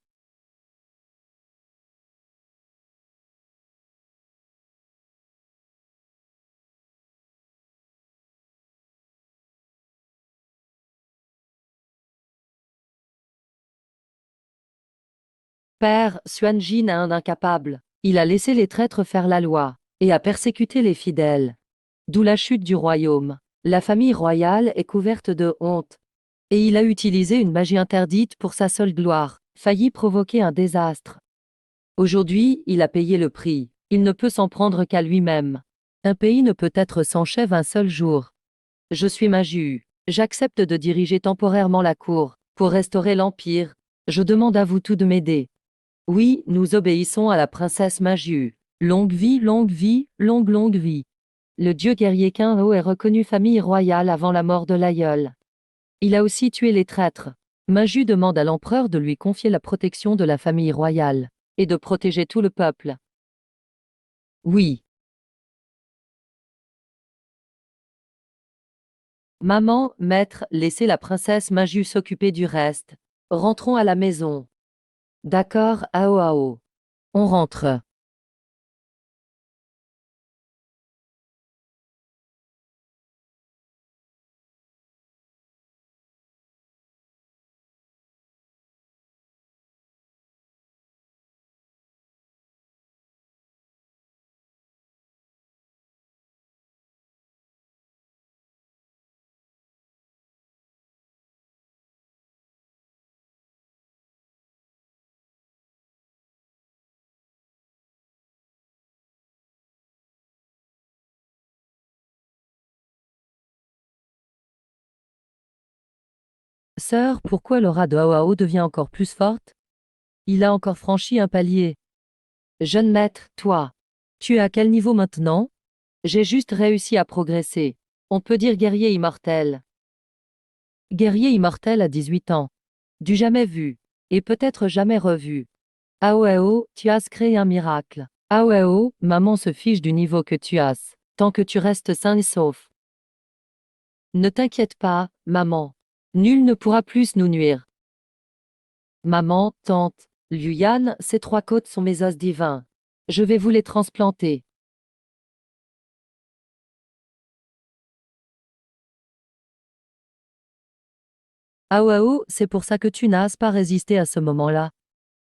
Père, Xuanjin est un incapable. Il a laissé les traîtres faire la loi, et a persécuté les fidèles. D'où la chute du royaume. La famille royale est couverte de honte. Et il a utilisé une magie interdite pour sa seule gloire, failli provoquer un désastre. Aujourd'hui, il a payé le prix. Il ne peut s'en prendre qu'à lui-même. Un pays ne peut être sans chef un seul jour. Je suis Maju. J'accepte de diriger temporairement la cour. Pour restaurer l'Empire, je demande à vous tous de m'aider. Oui, nous obéissons à la princesse Maju. Longue vie, longue vie, longue vie. Le dieu guerrier Qinho est reconnu famille royale avant la mort de l'aïeul. Il a aussi tué les traîtres. Maju demande à l'empereur de lui confier la protection de la famille royale, et de protéger tout le peuple. Oui. Maman, maître, laissez la princesse Maju s'occuper du reste. Rentrons à la maison. D'accord, Ao Ao. On rentre. Sœur, pourquoi l'aura de Ao Ao devient encore plus forte? Il a encore franchi un palier. Jeune maître, toi. Tu es à quel niveau maintenant? J'ai juste réussi à progresser. On peut dire guerrier immortel. Guerrier immortel à 18 ans. Du jamais vu. Et peut-être jamais revu. Ao, tu as créé un miracle. Ao, maman se fiche du niveau que tu as, tant que tu restes sain et sauf. Ne t'inquiète pas, maman. Nul ne pourra plus nous nuire. Maman, tante, Luyan, ces trois côtes sont mes os divins. Je vais vous les transplanter. Ao, c'est pour ça que tu n'as pas résisté à ce moment-là.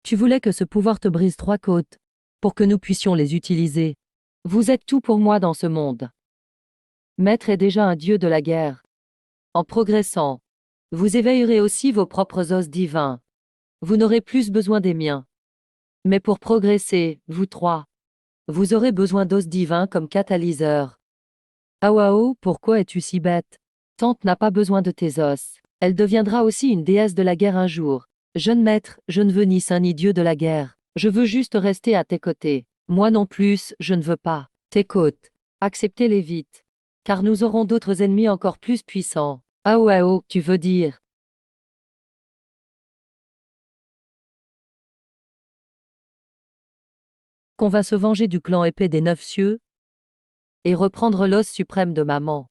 Tu voulais que ce pouvoir te brise trois côtes, pour que nous puissions les utiliser. Vous êtes tout pour moi dans ce monde. Maître est déjà un dieu de la guerre. En progressant, vous éveillerez aussi vos propres os divins. Vous n'aurez plus besoin des miens. Mais pour progresser, vous trois, vous aurez besoin d'os divins comme catalyseur. Ao, pourquoi es-tu si bête? Tante n'a pas besoin de tes os. Elle deviendra aussi une déesse de la guerre un jour. Jeune maître, je ne veux ni saint ni dieu de la guerre. Je veux juste rester à tes côtés. Moi non plus, je ne veux pas. Tes côtes. Acceptez-les vite. Car nous aurons d'autres ennemis encore plus puissants. Ao, tu veux dire? Qu'on va se venger du clan épais des neuf cieux? Et reprendre l'os suprême de maman.